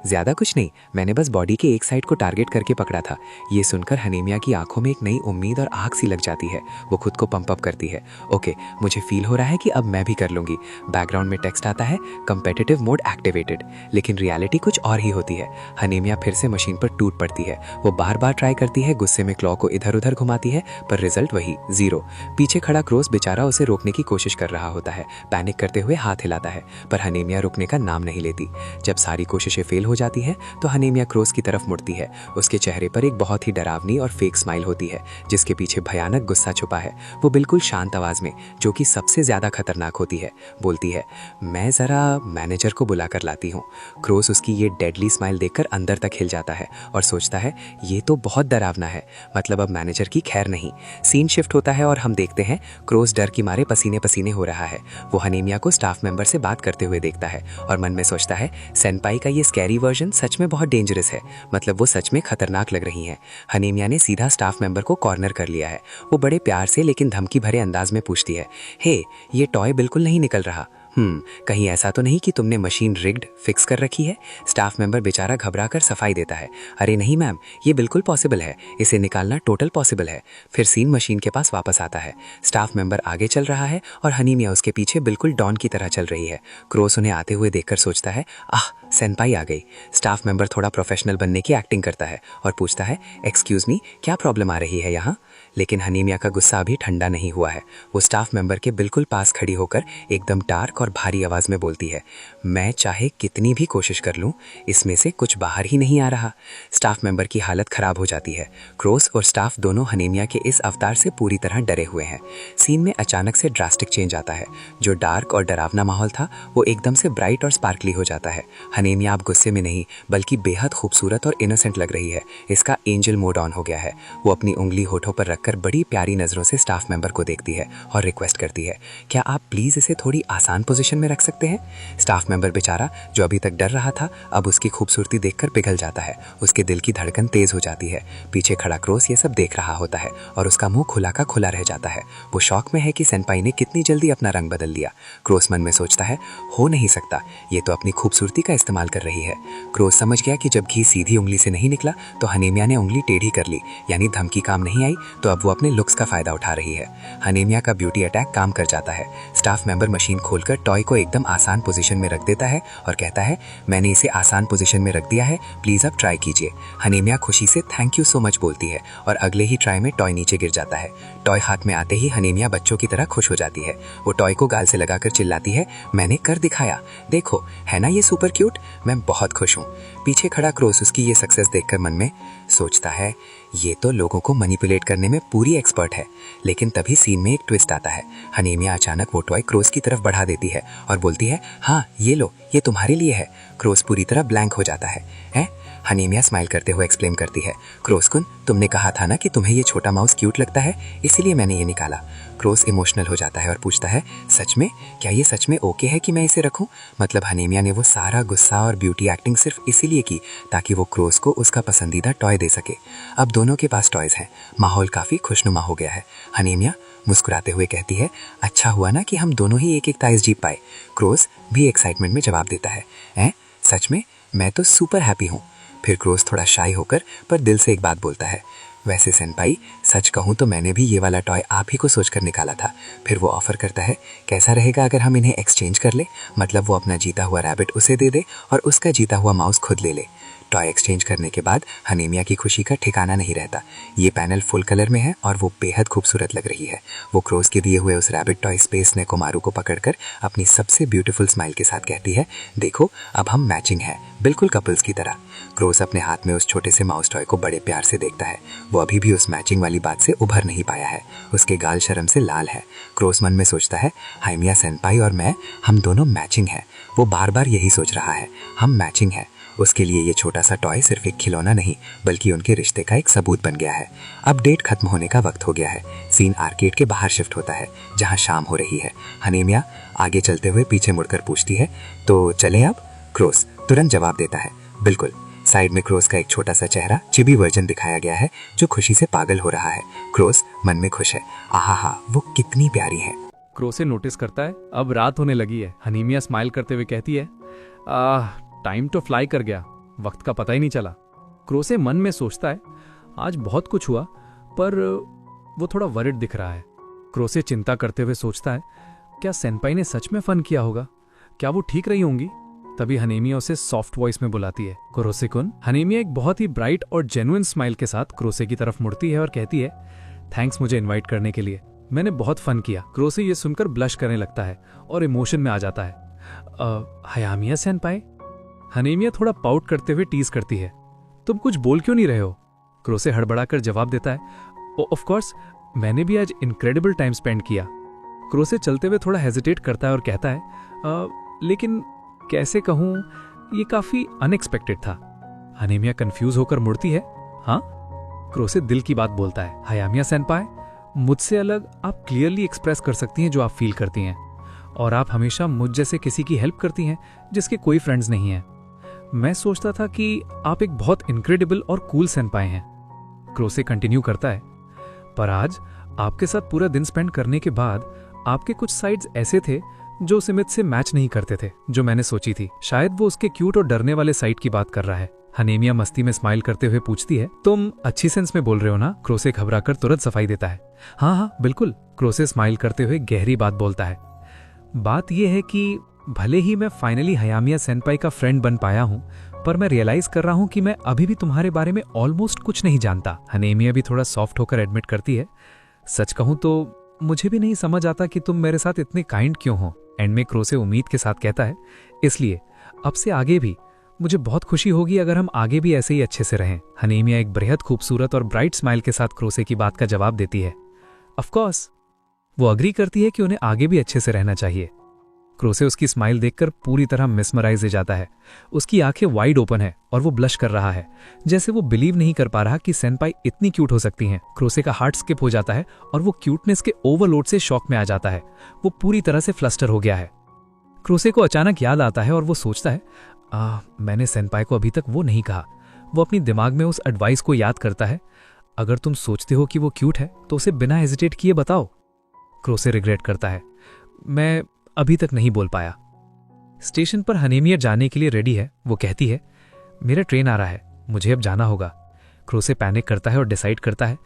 ज्यादा कुछ नहीं, मैंने बस बॉडी के एक साइड को टारगेट करके पकड़ा था। ये सुनकर हनेमिया की आंखों में एक नई उम्मीद और आग सी लग जाती है। वो खुद को पंप अप करती है। ओके, मुझे फील हो रहा है कि अब मैं भी कर लूँगी। बैकग्राउंड में टेक्स्ट आता है, कंपेटिटिव मोड एक्टिवेटेड। लेकिन रियलिटी कुछ और ही होती है। हनेमिया फिर से मशीन पर टूट पड़ती है। वो बार बार ट्राई करती है, गुस्से में क्लॉ को इधर उधर घुमाती है, पर रिजल्ट वही, 0। पीछे खड़ा क्रोस बेचारा उसे रोकने की कोशिश कर रहा होता है, पैनिक करते हुए हाथ हिलाता है, पर हनेमिया रुकने का नाम नहीं लेती। जब सारी कोशिशें फेल हो जाती हैं तो हनेमिया क्रोस की तरफ मुड़ती है। उसके चेहरे पर एक बहुत ही डरावनी और फेक स्माइल होती है, जिसके पीछे भयानक गुस्सा छुपा है। वो बिल्कुल शांत आवाज में, जो कि सबसे ज्यादा खतरनाक होती है, बोलती है, मैं जरा मैनेजर को बुलाकर लाती हूँ। क्रोस उसकी ये डेडली स्माइल देखकर अंदर तक हिल जाता है और सोचता है ये तो बहुत डरावना है, मतलब अब मैनेजर की खैर नहीं। सीन शिफ्ट होता है और हम देखते हैं क्रोस डर की मारे पसीने पसीने हो रहा है। वो हनेमिया को स्टाफ मेंबर से बात करते हुए देखता है और मन में सोचता है सेनपाई का ये स्कैरी वर्जन सच में बहुत डेंजरस है, मतलब वो सच में खतरनाक लग रही हैं। हनेमिया ने सीधा स्टाफ मेंबर को कॉर्नर कर लिया है। वो बड़े प्यार से लेकिन धमकी भरे अंदाज में पूछती है, हे, ये टॉय बिल्कुल नहीं निकल रहा। कहीं ऐसा तो नहीं कि तुमने मशीन रिग्ड फिक्स कर रखी है? स्टाफ मेंबर बेचारा घबराकर सफाई देता है, अरे नहीं मैम, ये बिल्कुल पॉसिबल है, इसे निकालना टोटल पॉसिबल है। फिर सीन मशीन के पास वापस आता है। स्टाफ मेंबर आगे चल रहा है और हनीमिया उसके पीछे बिल्कुल डॉन की तरह चल रही है। क्रोस उन्हें आते हुए देखकर सोचता है, आह, सेनपाई आ गई। स्टाफ मेंबर थोड़ा प्रोफेशनल बनने की एक्टिंग करता है और पूछता है, एक्सक्यूज मी, क्या प्रॉब्लम आ रही है यहाँ? लेकिन हनीमिया का गुस्सा अभी ठंडा नहीं हुआ है। वो स्टाफ मेंबर के बिल्कुल पास खड़ी होकर एकदम डार्क और भारी आवाज में बोलती है, मैं चाहे कितनी भी कोशिश कर लूं, इसमें से कुछ बाहर ही नहीं आ रहा। स्टाफ मेंबर की हालत खराब हो जाती है। क्रोस और स्टाफ दोनों हनीमिया के इस अवतार से पूरी तरह डरे हुए हैं। सीन में अचानक से ड्रास्टिक चेंज आता है। जो डार्क और डरावना माहौल था वो एकदम से ब्राइट और स्पार्कली हो जाता है। हनीमिया अब गुस्से में नहीं बल्कि बेहद खूबसूरत और इनोसेंट लग रही है। इसका एंजल मोड ऑन हो गया है। वो अपनी उंगली होठों पर रखकर बड़ी प्यारी नजरों से स्टाफ मेंबर को देखती है और रिक्वेस्ट करती है, क्या आप प्लीज इसे थोड़ी आसान पोजीशन में रख सकते हैं? स्टाफ मेंबर बेचारा जो अभी तक डर रहा था अब उसकी खूबसूरती देखकर पिघल जाता है। उसके दिल की धड़कन तेज हो जाती है। पीछे खड़ा क्रोस ये सब देख रहा होता है और उसका मुंह खुला का खुला रह जाता है। वो शौक में है कि सेनपाई ने कितनी जल्दी अपना रंग बदल लिया। क्रोस मन में सोचता है, हो नहीं सकता, ये तो अपनी खूबसूरती का इस्तेमाल कर रही है। क्रोस समझ गया कि जब घी सीधी उंगली से नहीं निकला तो हनीमिया ने उंगली टेढ़ी कर ली, यानी धमकी काम नहीं आई, तो अब वो अपने लुक्स का फायदा उठा रही है। हनीमिया का ब्यूटी अटैक काम कर जाता है। स्टाफ मेंबर मशीन खोलकर टॉय को एकदम आसान पोजीशन में रख देता है और कहता है, मैंने इसे आसान पोजीशन में रख दिया है, प्लीज अब ट्राई कीजिए। हनीमिया खुशी से थैंक यू सो मच बोलती है और अगले ही ट्राई में टॉय नीचे गिर जाता है। टॉय हाथ में आते ही हनीमिया बच्चों की तरह खुश हो जाती है। वो टॉय को गाल से लगाकर चिल्लाती है, मैंने कर दिखाया, देखो है ना ये सुपर क्यूट, मैं बहुत खुश हूँ। पीछे खड़ा क्रोस उसकी ये सक्सेस देखकर मन में सोचता है, ये तो लोगों को मैनिपुलेट करने में पूरी एक्सपर्ट है। लेकिन तभी सीन में एक ट्विस्ट आता है। हनीमिया अचानक वो टॉय क्रोस की तरफ बढ़ा देती है और बोलती है, हाँ ये लो, ये तुम्हारे लिए है। क्रोस पूरी तरह ब्लैंक हो जाता है? हनीमिया स्माइल करते हुए एक्सप्लेन करती है, क्रोस कुन, तुमने कहा था ना कि तुम्हें ये छोटा माउस क्यूट लगता है, इसीलिए मैंने ये निकाला। क्रोस इमोशनल हो जाता है और पूछता है, सच में? क्या ये सच में ओके है कि मैं इसे रखूं? मतलब हनीमिया ने वो सारा गुस्सा और ब्यूटी एक्टिंग सिर्फ इसीलिए की ताकि वो क्रोस को उसका पसंदीदा टॉय दे सके। अब दोनों के पास टॉयज हैं। माहौल काफी खुशनुमा हो गया है। हनीमिया मुस्कुराते हुए कहती है, अच्छा हुआ ना कि हम दोनों ही एक एक ताइज जीत पाए। क्रोस भी एक्साइटमेंट में जवाब देता है, सच में? मैं तो सुपर हैप्पी हूँ। फिर क्रोस थोड़ा शाई होकर पर दिल से एक बात बोलता है, वैसे सेनपाई सच कहूँ तो मैंने भी ये वाला टॉय आप ही को सोचकर निकाला था। फिर वो ऑफर करता है, कैसा रहेगा अगर हम इन्हें एक्सचेंज कर ले, मतलब वो अपना जीता हुआ रैबिट उसे दे दे और उसका जीता हुआ माउस खुद ले ले। टॉय एक्सचेंज करने के बाद हनीमिया की खुशी का ठिकाना नहीं रहता। ये पैनल फुल कलर में है और वो बेहद खूबसूरत लग रही है। वो क्रोस के दिए हुए उस रैबिट टॉय स्पेस ने कोमारू को पकड़कर अपनी सबसे ब्यूटीफुल स्माइल के साथ कहती है, देखो अब हम मैचिंग हैं, बिल्कुल कपल्स की तरह। क्रोस अपने हाथ में उस छोटे से माउस टॉय को बड़े प्यार से देखता है। वो अभी भी उस मैचिंग वाली बात से उभर नहीं पाया है। उसके गाल शर्म से लाल है। क्रोस मन में सोचता है, हाइमिया सेनपाई और मैं, हम दोनों मैचिंग हैं। वो बार बार यही सोच रहा है, हम मैचिंग हैं। उसके लिए ये छोटा सा टॉय सिर्फ एक खिलौना नहीं बल्कि उनके रिश्ते का एक सबूत बन गया है। अब डेट खत्म होने का वक्त हो गया है। सीन आर्केड के बाहर शिफ्ट होता है जहां शाम हो रही है। हनीमिया आगे चलते हुए पीछे मुड़कर पूछती है, तो चलें अब? क्रोस तुरंत जवाब देता है, बिल्कुल। साइड में क्रोस का एक छोटा सा चेहरा चिबी वर्जन दिखाया गया है जो खुशी से पागल हो रहा है। क्रोस मन में खुश है, आहा वो कितनी प्यारी है। क्रोसे नोटिस करता है अब रात होने लगी है। हनीमिया स्माइल करते हुए कहती है, टाइम तो फ्लाई कर गया, वक्त का पता ही नहीं चला। क्रोसे मन में सोचता है, आज बहुत कुछ हुआ पर वो थोड़ा वरिड दिख रहा है। क्रोसे चिंता करते हुए सोचता है, क्या सेनपाई ने सच में फन किया होगा? क्या वो ठीक रही होंगी? तभी हनेमिया उसे सॉफ्ट वॉइस में बुलाती है, क्रोसे-कुन। हनेमिया एक बहुत ही ब्राइट और जेन्युइन स्माइल के साथ क्रोसे की तरफ मुड़ती है और कहती है, थैंक्स मुझे इनवाइट करने के लिए, मैंने बहुत फन किया। क्रोसे ये सुनकर ब्लश करने लगता है और इमोशन में आ जाता है। हयामिया सेनपाई? हनेमिया थोड़ा पाउट करते हुए टीज करती है, तुम कुछ बोल क्यों नहीं रहे हो? क्रोसे हड़बड़ाकर जवाब देता है, ऑफ कोर्स, मैंने भी आज इनक्रेडिबल टाइम स्पेंड किया। क्रोसे चलते हुए थोड़ा हेजिटेट करता है और कहता है, लेकिन कैसे कहूं, ये काफी अनएक्सपेक्टेड था। हनेमिया कंफ्यूज होकर मुड़ती है। हाँ? क्रोसे दिल की बात बोलता है, हयामिया सेनपाई, मुझसे अलग आप क्लियरली एक्सप्रेस कर सकती हैं जो आप फील करती हैं, और आप हमेशा मुझ जैसे किसी की हेल्प करती हैं जिसके कोई फ्रेंड्स नहीं हैं। मैं सोचता था कि आप एक बहुत इनक्रेडिबल और कूल सेनपाई हैं। क्रोसे कंटिन्यू करता है, पर आज आपके साथ पूरा दिन स्पेंड करने के बाद आपके कुछ साइड्स ऐसे थे जो सिमित से मैच नहीं करते थे जो मैंने सोची थी। शायद वो उसके क्यूट और डरने वाले साइड की बात कर रहा है। हनेमिया मस्ती में स्माइल करते हुए पूछती है, तुम अच्छी सेंस में बोल रहे हो ना? क्रोसे घबराकर तुरंत सफाई देता है, हाँ हाँ बिल्कुल। क्रोसे स्माइल करते हुए गहरी बात बोलता है, बात यह है कि भले ही मैं फाइनली हयामिया सेनपाई का फ्रेंड बन पाया हूं, पर मैं रियलाइज कर रहा हूं कि मैं अभी भी तुम्हारे बारे में ऑलमोस्ट कुछ नहीं जानता। हनेमिया भी थोड़ा सॉफ्ट होकर एडमिट करती है, सच कहूं तो मुझे भी नहीं समझ आता कि तुम मेरे साथ इतने काइंड क्यों हो। एंड में क्रोसे उम्मीद के साथ कहता है, इसलिए अब से आगे भी मुझे बहुत खुशी होगी अगर हम आगे भी ऐसे ही अच्छे से रहें। हनेमिया एक बेहद खूबसूरत और ब्राइट स्माइल के साथ क्रोसे की बात का जवाब देती है। ऑफ कोर्स, वो अग्री करती है कि उन्हें आगे भी अच्छे से रहना चाहिए। क्रोसे उसकी स्माइल देखकर पूरी तरह मिसमराइज हो जाता है। उसकी आंखें वाइड ओपन है और वो ब्लश कर रहा है, जैसे वो बिलीव नहीं कर पा रहा कि सेनपाई इतनी क्यूट हो सकती हैं। क्रोसे का हार्ट स्किप हो जाता है और वो क्यूटनेस के ओवरलोड से शॉक में आ जाता है। वो पूरी तरह से फ्लस्टर हो गया है। क्रोसे को अचानक याद आता है और वो सोचता है, मैंने सेनपाई को अभी तक वो नहीं कहा। वो अपनी दिमाग में उस एडवाइस को याद करता है, अगर तुम सोचते हो कि वो क्यूट है तो उसे बिना हेजिटेट किए बताओ। क्रोसे रिग्रेट करता है, मैं अभी तक नहीं बोल पाया। स्टेशन पर हनेमिया जाने के लिए रेडी है। वो कहती है, मेरा ट्रेन आ रहा है, मुझे अब जाना होगा। क्रोसे पैनिक करता है और डिसाइड करता है,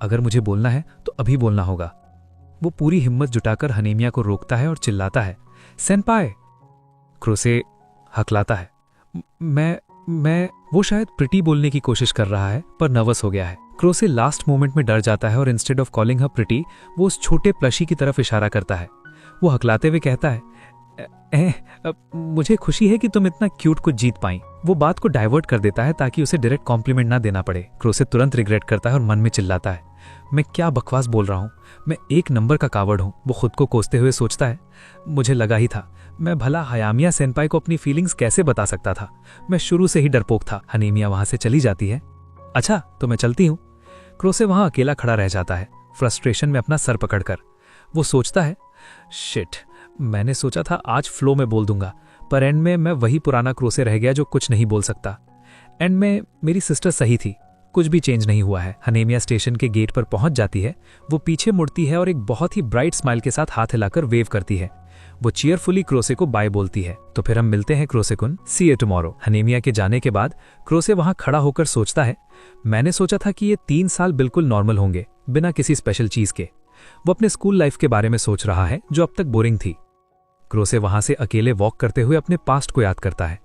अगर मुझे बोलना है तो अभी बोलना होगा। वो पूरी हिम्मत जुटाकर हनेमिया को रोकता है और चिल्लाता है, सेनपाई। क्रोसे हकलाता है, मैं वो शायद प्रिटी बोलने की कोशिश कर रहा है पर नर्वस हो गया है। क्रोसे लास्ट मोमेंट में डर जाता है और instead of calling her pretty वो उस छोटे प्लशी की तरफ इशारा करता है। वो हकलाते हुए कहता है, मुझे खुशी है कि तुम इतना क्यूट को जीत पाई। वो बात को डाइवर्ट कर देता है ताकि उसे डायरेक्ट कॉम्प्लीमेंट ना देना पड़े। क्रोसे तुरंत रिग्रेट करता है और मन में चिल्लाता है, मैं क्या बकवास बोल रहा हूँ, मैं एक नंबर का कावड़ हूँ। वो खुद को कोसते हुए सोचता है, मुझे लगा ही था, मैं भला हयामिया सेनपाई को अपनी फीलिंग्स कैसे बता सकता था। मैं शुरू से ही डरपोक था। हनेमिया वहां से चली जाती है। अच्छा तो मैं चलती हूँ। क्रोसे वहां अकेला खड़ा रह जाता है, फ्रस्ट्रेशन में अपना सर पकड़कर। वो सोचता है, शिट, मैंने सोचा था आज फ्लो में बोल दूंगा, पर एंड में मैं वही पुराना क्रोसे रह गया जो कुछ नहीं बोल सकता। एंड में मेरी सिस्टर सही थी, कुछ भी चेंज नहीं हुआ है। हनेमिया स्टेशन के गेट पर पहुंच जाती है। वो पीछे मुड़ती है और एक बहुत ही ब्राइट स्माइल के साथ हाथ हिलाकर वेव करती है। वो चीयरफुली क्रोसे को बाय बोलती है, तो फिर हम मिलते हैं क्रोसे-कुन, सी यू टुमारो। हनेमिया के जाने के बाद क्रोसे वहां खड़ा होकर सोचता है, मैंने सोचा था कि ये 3 साल बिल्कुल नॉर्मल होंगे, बिना किसी स्पेशल चीज के। वो अपने स्कूल लाइफ के बारे में सोच रहा है जो अब तक बोरिंग थी। क्रोसे वहां से अकेले वॉक करते हुए अपने पास्ट को याद करता है।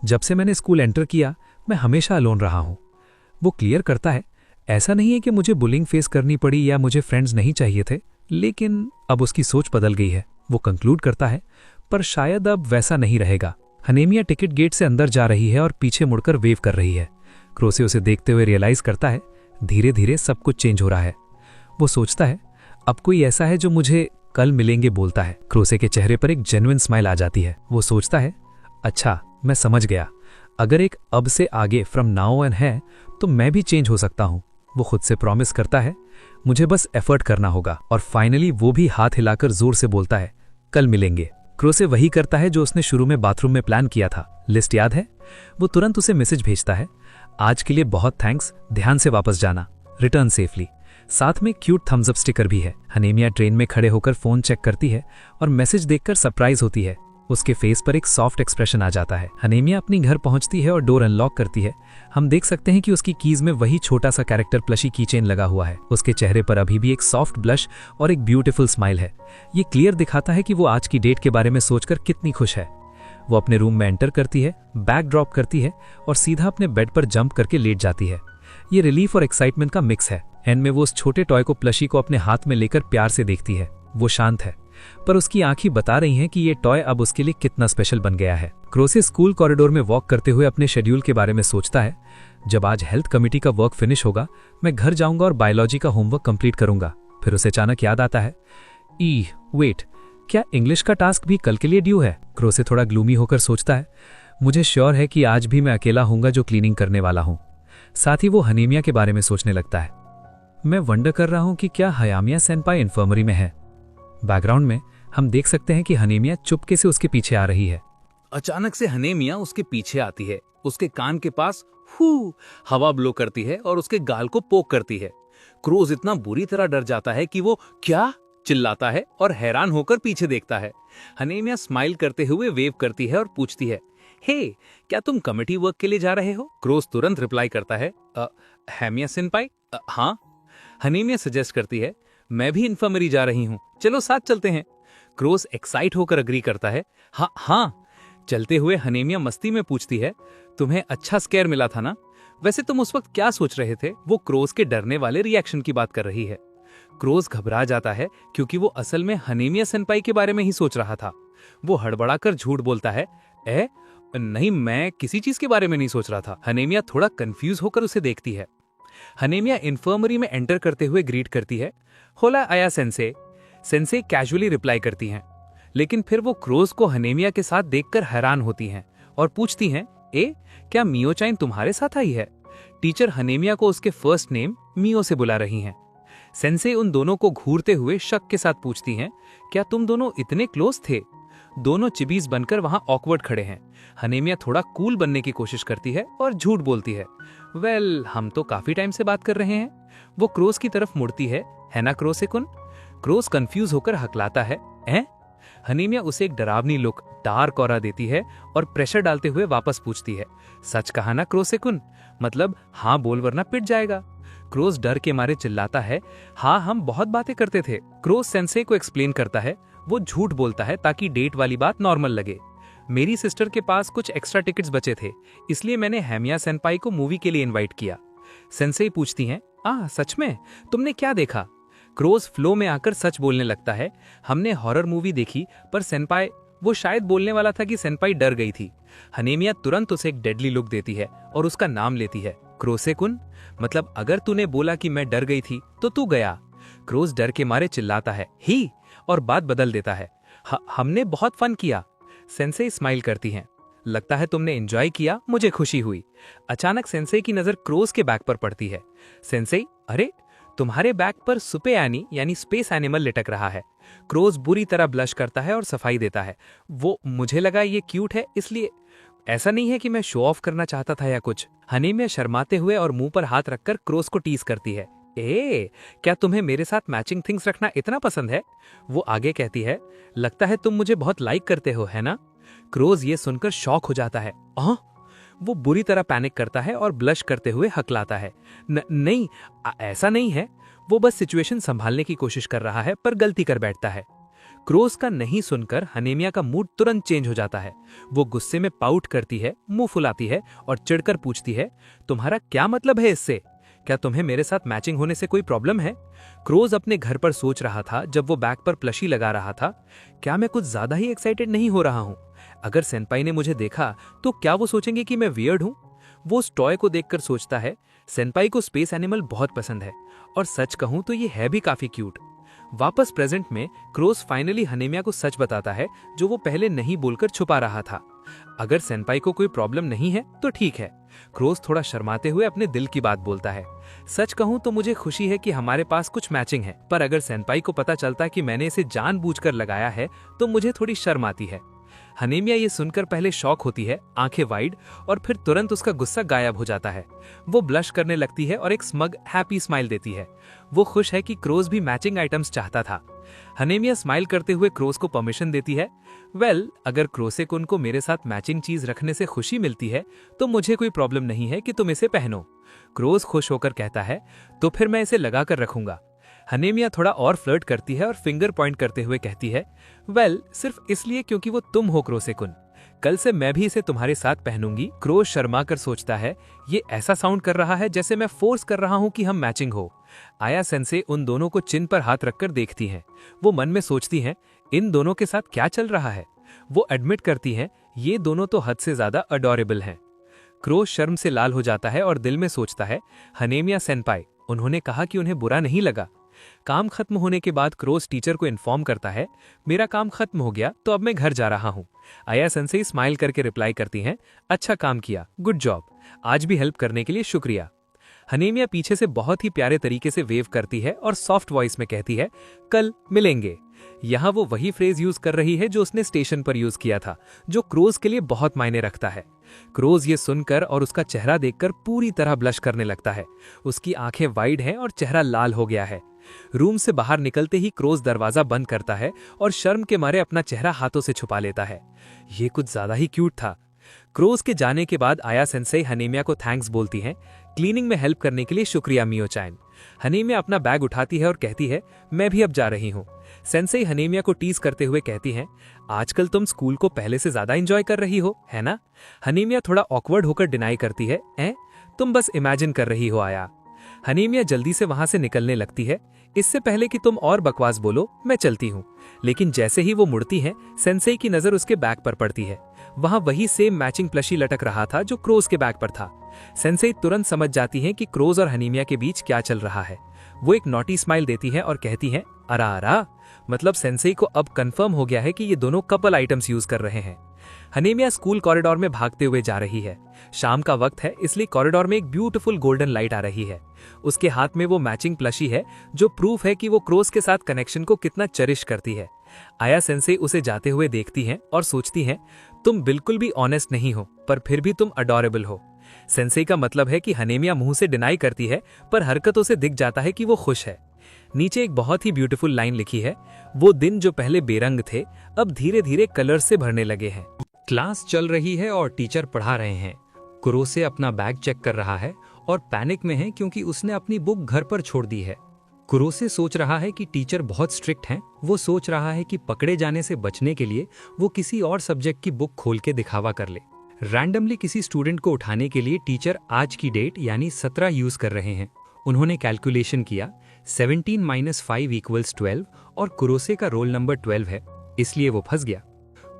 जब से मैंने स्कूल एंटर किया मैं हमेशा अलोन रहा हूं। वो क्लियर करता है, ऐसा नहीं है कि मुझे बुलिंग फेस करनी पड़ी या मुझे फ्रेंड्स नहीं चाहिए थे, लेकिन अब उसकी सोच बदल गई है। वो कंक्लूड करता है, पर शायद अब वैसा नहीं रहेगा। हनेमिया टिकट गेट से अंदर जा रही है और पीछे मुड़कर वेव कर रही है। क्रोसे उसे देखते हुए रियलाइज करता है, धीरे धीरे सब कुछ चेंज हो रहा है। वो सोचता है, अब कोई ऐसा है जो मुझे कल मिलेंगे बोलता है। क्रोसे के चेहरे पर एक जेन्युइन स्माइल आ जाती है। वो सोचता है, अच्छा मैं समझ गया, अगर एक अब से आगे फ्रॉम नाउ ऑन है तो मैं भी चेंज हो सकता हूं। वो खुद से प्रॉमिस करता है, मुझे बस एफर्ट करना होगा। और फाइनली वो भी हाथ हिलाकर जोर से बोलता है, कल मिलेंगे। क्रोसे वही करता है जो उसने शुरू में बाथरूम में प्लान किया था। लिस्ट याद है? वो तुरंत उसे मैसेज भेजता है, आज के लिए बहुत थैंक्स, ध्यान से वापस जाना, रिटर्न सेफली। साथ में क्यूट थम्स अप स्टिकर भी है। हनेमिया ट्रेन में खड़े होकर फोन चेक करती है और मैसेज देखकर सरप्राइज होती है। उसके फेस पर एक सॉफ्ट एक्सप्रेशन आ जाता है। हनेमिया अपनी घर पहुंचती है और डोर अनलॉक करती है। हम देख सकते हैं कि उसकी कीज में वही छोटा सा कैरेक्टर प्लशी कीचेन लगा हुआ है। उसके चेहरे पर अभी भी एक सॉफ्ट ब्लश और एक ब्यूटीफुल स्माइल है। ये क्लियर दिखाता है कि वो आज की डेट के बारे में सोचकर कितनी खुश है। वो अपने रूम में एंटर करती है, बैग ड्रॉप करती है और सीधा अपने बेड पर जंप करके लेट जाती है। ये रिलीफ और एक्साइटमेंट का मिक्स है। एंड में वो उस छोटे टॉय को प्लशी को अपने हाथ में लेकर प्यार से देखती है। वो शांत है, पर उसकी आंखें बता रही हैं कि ये टॉय अब उसके लिए कितना स्पेशल बन गया है। क्रोसे स्कूल कॉरिडोर में वॉक करते हुए अपने शेड्यूल के बारे में सोचता है। जब आज हेल्थ कमेटी का वर्क फिनिश होगा, मैं घर जाऊंगा और बायोलॉजी का होमवर्क कंप्लीट करूंगा। फिर उसे अचानक याद आता है, वेट, क्या इंग्लिश का टास्क भी कल के लिए ड्यू है? क्रोसे थोड़ा ग्लूमी होकर सोचता है, मुझे श्योर है कि आज भी मैं अकेला हूंगा जो क्लीनिंग करने वाला हूं। साथ ही वो हनेमिया के बारे में सोचने लगता है। मैं वंडर कर रहा हूं कि क्या हयामिया सेनपाई इन्फर्मरी में है। बैकग्राउंड में हम देख सकते हैं कि हनेमिया चुपके से उसके पीछे आ रही है। अचानक से हनेमिया उसके पीछे आती है। उसके कान के पास हवा ब्लो करती है और उसके गाल को पोक करती है। क्रोज इतना बुरी तरह डर जाता है कि वो क्या चिल्लाता है और हैरान होकर पीछे देखता है। हनेमिया स्माइल करते हुए वेव करती है और पूछती है, हे, क्या तुम कमेटी वर्क के लिए जा रहे हो? क्रोज तुरंत रिप्लाई करता है, हैमिया सेनपाई, हाँ। हनेमिया सजेस्ट करती है, मैं भी इन्फर्मरी जा रही हूं, चलो साथ चलते हैं। क्रोज एक्साइट होकर अग्री करता है, हाँ। चलते हुए हनेमिया मस्ती में पूछती है, तुम्हें अच्छा स्केयर मिला था ना? वैसे तुम उस वक्त क्या सोच रहे थे? वो क्रोज के डरने वाले रिएक्शन की बात कर रही है। क्रोज घबरा जाता है क्योंकि वो असल में हनेमिया सेनपाई के बारे में ही सोच रहा था। वो हड़बड़ाकर झूठ बोलता है, नहीं, मैं किसी चीज के बारे में नहीं सोच रहा था। हनेमिया थोड़ा कंफ्यूज होकर उसे देखती है। हनेमिया इन्फर्मरी में एंटर करते हुए ग्रीट करती है, होला आया सेंसे। सेंसे कैजुअली रिप्लाई करती हैं, लेकिन फिर वो क्रोज को हनेमिया के साथ देखकर हैरान होती हैं और पूछती हैं, क्या मियोचाइन तुम्हारे साथ आई है? टीचर हनेमिया को उसके फर्स्ट नेम मियो से बुला रही हैं। सेंसे उन दोनों को घूरते हुए शक के साथ पूछती हैं, क्या तुम दोनों इतने क्लोज थे? दोनों चिबीज बनकर वहां ऑकवर्ड खड़े हैं। हनेमिया थोड़ा कूल बनने की कोशिश करती है और झूठ बोलती है, वेल, हम तो काफी टाइम से बात कर रहे हैं। वो क्रोज की तरफ मुड़ती है ना क्रोसेकुन? क्रोज कंफ्यूज होकर हकलाता है, हनेमिया उसे एक डरावनी लुक, डार्क ऑरा देती है और प्रेशर डालते हुए वापस पूछती है, सच कहा ना क्रोसेकुन? मतलब हाँ बोल वरना पिट जाएगा। क्रोज डर के मारे चिल्लाता है, हाँ, हम बहुत बातें करते थे। क्रोज सेंसे को एक्सप्लेन करता है। वो झूठ बोलता है ताकि डेट वाली बात नॉर्मल लगे। मेरी सिस्टर के पास कुछ एक्स्ट्रा टिकट्स बचे थे, इसलिए मैंने हैमिया सेनपाई को मूवी के लिए इनवाइट किया। सेंसे पूछती हैं, सच में? तुमने क्या देखा? क्रोज फ्लो में आकर सच बोलने लगता है, हमने हॉरर मूवी देखी, पर सेनपाई। वो शायद बोलने वाला था कि सेनपाई डर गई थी। हनेमिया तुरंत उसे एक डेडली लुक देती है और उसका नाम लेती है, क्रोसेकुन। मतलब अगर तूने बोला कि मैं डर गई थी तो तू गया। क्रोज डर के मारे चिल्लाता है, ही, और बात बदल देता है, हमने बहुत फन किया। सेंसे स्माइल करती हैं, लगता है तुमने एंजॉय किया, मुझे खुशी हुई। अचानक सेंसे की नजर क्रोज के बैग पर पड़ती है। सेंसे, अरे, तुम्हारे बैग पर सुपे एनी यानी स्पेस एनिमल लटक रहा है। क्रोज बुरी तरह ब्लश करता है और सफाई देता है, वो मुझे लगा ये क्यूट है, इसलिए। ऐसा नहीं है कि मैं शो ऑफ करना चाहता था या कुछ। हनेमिया शर्माते हुए और मुंह पर हाथ रखकर क्रोज को टीज करती है, क्या तुम्हें मेरे साथ मैचिंग थिंग्स रखना इतना पसंद है? वो आगे कहती है, लगता है तुम मुझे बहुत लाइक करते हो, है ना? क्रोज ये सुनकर शॉक हो जाता है। वो बुरी तरह पैनिक करता है और ब्लश करते हुए हकलाता है, नहीं, ऐसा नहीं है। वो बस सिचुएशन संभालने की कोशिश कर रहा है, पर गलती कर बैठता है। क्रोज का नहीं सुनकर हनेमिया का मूड तुरंत चेंज हो जाता है। वो गुस्से में पाउट करती है, मुंह फुलाती है और चिढ़कर पूछती है, तुम्हारा क्या मतलब है इससे? क्या तुम्हें मेरे साथ मैचिंग होने से कोई प्रॉब्लम है? क्रोज अपने घर पर सोच रहा था जब वो बैग पर प्लशी लगा रहा था, क्या मैं कुछ ज्यादा ही एक्साइटेड नहीं हो रहा हूं? अगर सेनपाई ने मुझे देखा तो क्या वो सोचेंगे कि मैं वियर्ड हूं? वो उस टॉय को देखकर सोचता है, सेनपाई को स्पेस एनिमल बहुत पसंद है, और सच कहूं तो ये है भी काफी क्यूट। वापस प्रेजेंट में क्रोज फाइनली हनेमिया को सच बताता है, जो वो पहले नहीं बोलकर छुपा रहा था। अगर सेनपाई को कोई प्रॉब्लम नहीं है तो ठीक है। क्रोज थोड़ा शर्माते हुए अपने दिल की बात बोलता है, सच कहूं तो मुझे खुशी है कि हमारे पास कुछ मैचिंग है, पर अगर सेनपाई को पता चलता कि मैंने इसे जानबूझकर लगाया है तो मुझे थोड़ी शर्म आती है। हनेमिया ये सुनकर पहले शॉक होती है, आंखें वाइड, और फिर तुरंत उसका गुस्सा गायब हो जाता है। वो ब्लश करने लगती है और एक स्मग हैप्पी स्माइल देती है। वो खुश है कि क्रोस भी मैचिंग आइटम्स चाहता था। हनेमिया स्माइल करते हुए क्रोस को परमिशन देती है। अगर क्रोसेकुन को मेरे साथ मैचिंग चीज रखने से खुशी मिलती है तो मुझे कोई प्रॉब्लम नहीं है कि तुम इसे पहनो। क्रोस खुश होकर कहता है, तो फिर मैं इसे लगा कर रखूंगा। हनेमिया थोड़ा और फ्लर्ट करती है और फिंगर पॉइंट करते हुए कहती है, सिर्फ इसलिए क्योंकि वो तुम हो क्रोसेकुन। कल से मैं भी इसे तुम्हारे साथ पहनूंगी। क्रोस शर्मा कर सोचता है, ये ऐसा साउंड कर रहा है जैसे मैं फोर्स कर रहा हूं कि हम मैचिंग हो। आया सेंसे उन दोनों को चिन पर हाथ रखकर देखती हैं। वो मन में सोचती हैं, इन दोनों के साथ क्या चल रहा है। वो एडमिट करती हैं, ये दोनों तो हद से ज्यादा अडोरेबल हैं। क्रोस शर्म से लाल हो जाता है और दिल में सोचता है, हनेमिया सेनपाई, उन्होंने कहा कि उन्हें बुरा नहीं लगा। काम खत्म होने के बाद क्रोस टीचर को इन्फॉर्म करता है, मेरा काम खत्म हो गया तो अब मैं घर जा रहा हूं। आया सेंसेई स्माइल करके रिप्लाई करती हैं, अच्छा काम किया, गुड जॉब, आज भी हेल्प करने के लिए शुक्रिया। हनेमिया पीछे से बहुत ही प्यारे तरीके से वेव करती है और सॉफ्ट वॉइस में कहती है, कल मिलेंगे। यहाँ वो वही फ्रेज यूज कर रही है जो उसने स्टेशन पर यूज किया था, जो क्रोज के लिए बहुत मायने रखता है। क्रोज ये सुनकर और उसका चेहरा देखकर पूरी तरह ब्लश करने लगता है। उसकी आंखें वाइड हैं और चेहरा लाल हो गया है। रूम से बाहर निकलते ही क्रोज दरवाजा बंद करता है और शर्म के मारे अपना चेहरा हाथों से छुपा लेता है। ये कुछ ज्यादा ही क्यूट था। क्रोज के जाने के बाद आया सेंसेई हनेमिया को थैंक्स बोलती हैं, क्लीनिंग में हेल्प करने के लिए शुक्रिया मियो चैन। हनेमिया अपना बैग उठाती है और कहती है, मैं भी अब जा रही हूँ। सेंसेई हनेमिया को टीज करते हुए कहती हैं, आजकल तुम स्कूल को पहले से ज्यादा एंजॉय कर रही हो, है ना? हनेमिया थोड़ा ऑकवर्ड होकर डिनाई करती है, तुम बस इमेजिन कर रही हो आया। हनेमिया जल्दी से वहां से निकलने लगती है। इससे पहले कि तुम और बकवास बोलो, मैं चलती हूँ। लेकिन जैसे ही वो मुड़ती है, सेंसेई की नजर उसके बैग पर पड़ती है। वहां वही सेम मैचिंग प्लशी लटक रहा था जो क्रोज के बैग पर था। सेंसेई तुरंत समझ जाती है कि क्रोज और हनेमिया के बीच क्या चल रहा है। वो एक नॉटी स्माइल देती है और कहती है, अरा, मतलब सेंसेई को अब कंफर्म हो गया है कि ये दोनों कपल आइटम्स यूज कर रहे हैं। हनेमिया स्कूल कॉरिडोर में भागते हुए जा रही है। शाम का वक्त है, इसलिए कॉरिडोर में एक ब्यूटीफुल गोल्डन लाइट आ रही है। उसके हाथ में वो मैचिंग प्लशी है, जो प्रूफ है कि वो क्रोज के साथ कनेक्शन को कितना चेरिश करती है। आया सेंसेई उसे जाते हुए देखती हैं और सोचती हैं, तुम बिल्कुल भी ऑनेस्ट नहीं हो, पर फिर भी तुम अडोरेबल हो। सेंसेई का मतलब है कि हनेमिया मुंह से डिनाई करती है, पर हरकतों से दिख जाता है कि वो खुश है। नीचे एक बहुत ही ब्यूटीफुल लाइन लिखी है, वो दिन जो पहले बेरंग थे अब धीरे धीरे कलर से भरने लगे हैं। क्लास चल रही है और टीचर पढ़ा रहे हैं। कुरोसे अपना बैग चेक कर रहा है और पैनिक में है क्योंकि उसने अपनी बुक घर पर छोड़ दी है। कुरोसे सोच रहा है कि टीचर बहुत स्ट्रिक्ट हैं। वो सोच रहा है कि पकड़े जाने से बचने के लिए वो किसी और सब्जेक्ट की बुक खोल के दिखावा कर ले। रैंडमली किसी स्टूडेंट को उठाने के लिए टीचर आज की डेट यानी 17 यूज कर रहे हैं। उन्होंने कैलकुलेशन किया, 17 - 5 = 12 और कुरोसे का रोल नंबर 12 है, इसलिए वो फंस गया।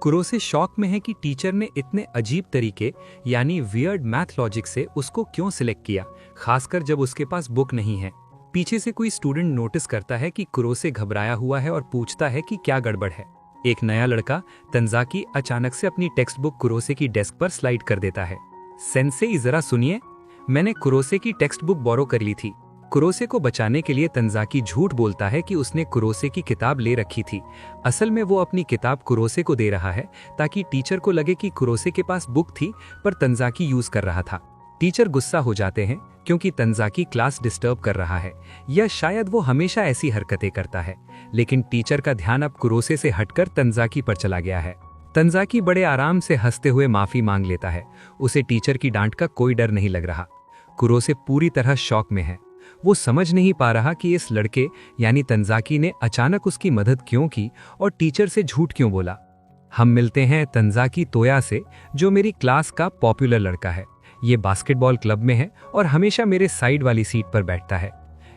कुरोसे शॉक में है कि टीचर ने इतने अजीब तरीके यानी वियर्ड मैथ लॉजिक से उसको क्यों सिलेक्ट किया, खासकर जब उसके पास बुक नहीं है। पीछे से कोई स्टूडेंट नोटिस करता है कि कुरोसे घबराया हुआ है और पूछता है कि क्या गड़बड़ है। एक नया लड़का तंजाकी अचानक से अपनी टेक्स्ट बुक कुरोसे की डेस्क पर स्लाइड कर देता है। सेंसेई जरा सुनिए, मैंने कुरोसे की टेक्स्ट बुक बोरो कर ली थी। कुरोसे को बचाने के लिए तंजाकी झूठ बोलता है कि उसने कुरोसे की किताब ले रखी थी। असल में वो अपनी किताब कुरोसे को दे रहा है ताकि टीचर को लगे कि कुरोसे के पास बुक थी पर तंजाकी यूज कर रहा था। टीचर गुस्सा हो जाते हैं क्योंकि तंजाकी क्लास डिस्टर्ब कर रहा है, या शायद वो हमेशा ऐसी हरकतें करता है। लेकिन टीचर का ध्यान अब कुरोसे से हटकर तंजाकी पर चला गया है। तंजाकी बड़े आराम से हंसते हुए माफी मांग लेता है। उसे टीचर की डांट का कोई डर नहीं लग रहा। कुरोसे पूरी तरह शॉक में है। वो समझ नहीं पा रहा कि इस लड़के यानी तंजाकी ने अचानक उसकी मदद क्यों की और टीचर से झूठ क्यों बोला। हम मिलते हैं तंजाकी तोया से, जो मेरी क्लास का पॉपुलर लड़का है। ये बास्केटबॉल क्लब में है और हमेशा मेरे साइड वाली सीट पर बैठता है।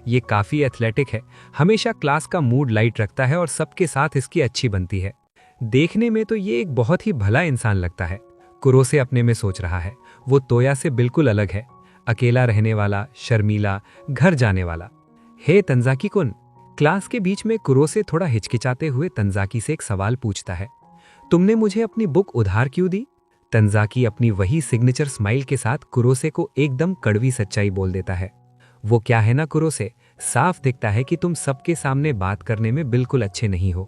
ये काफी एथलेटिक है, हमेशा क्लास का मूड लाइट रखता है और सबके साथ इसकी अच्छी बनती है। देखने में तो ये एक बहुत ही भला इंसान लगता है, कुरोसे अपने में सोच रहा है। वो तोया से बिल्कुल अलग है, अकेला रहने वाला, शर्मीला, घर जाने वाला। हे तंजाकी कुन। क्लास के बीच में कुरोसे थोड़ा हिचकिचाते हुए तंजाकी से एक सवाल पूछता है, तुमने मुझे अपनी बुक उधार क्यों दी? तंजाकी अपनी वही सिग्नेचर स्माइल के साथ कुरोसे को एकदम कड़वी सच्चाई बोल देता है। वो क्या है ना कुरोसे, साफ दिखता है कि तुम सबके सामने बात करने में बिल्कुल अच्छे नहीं हो।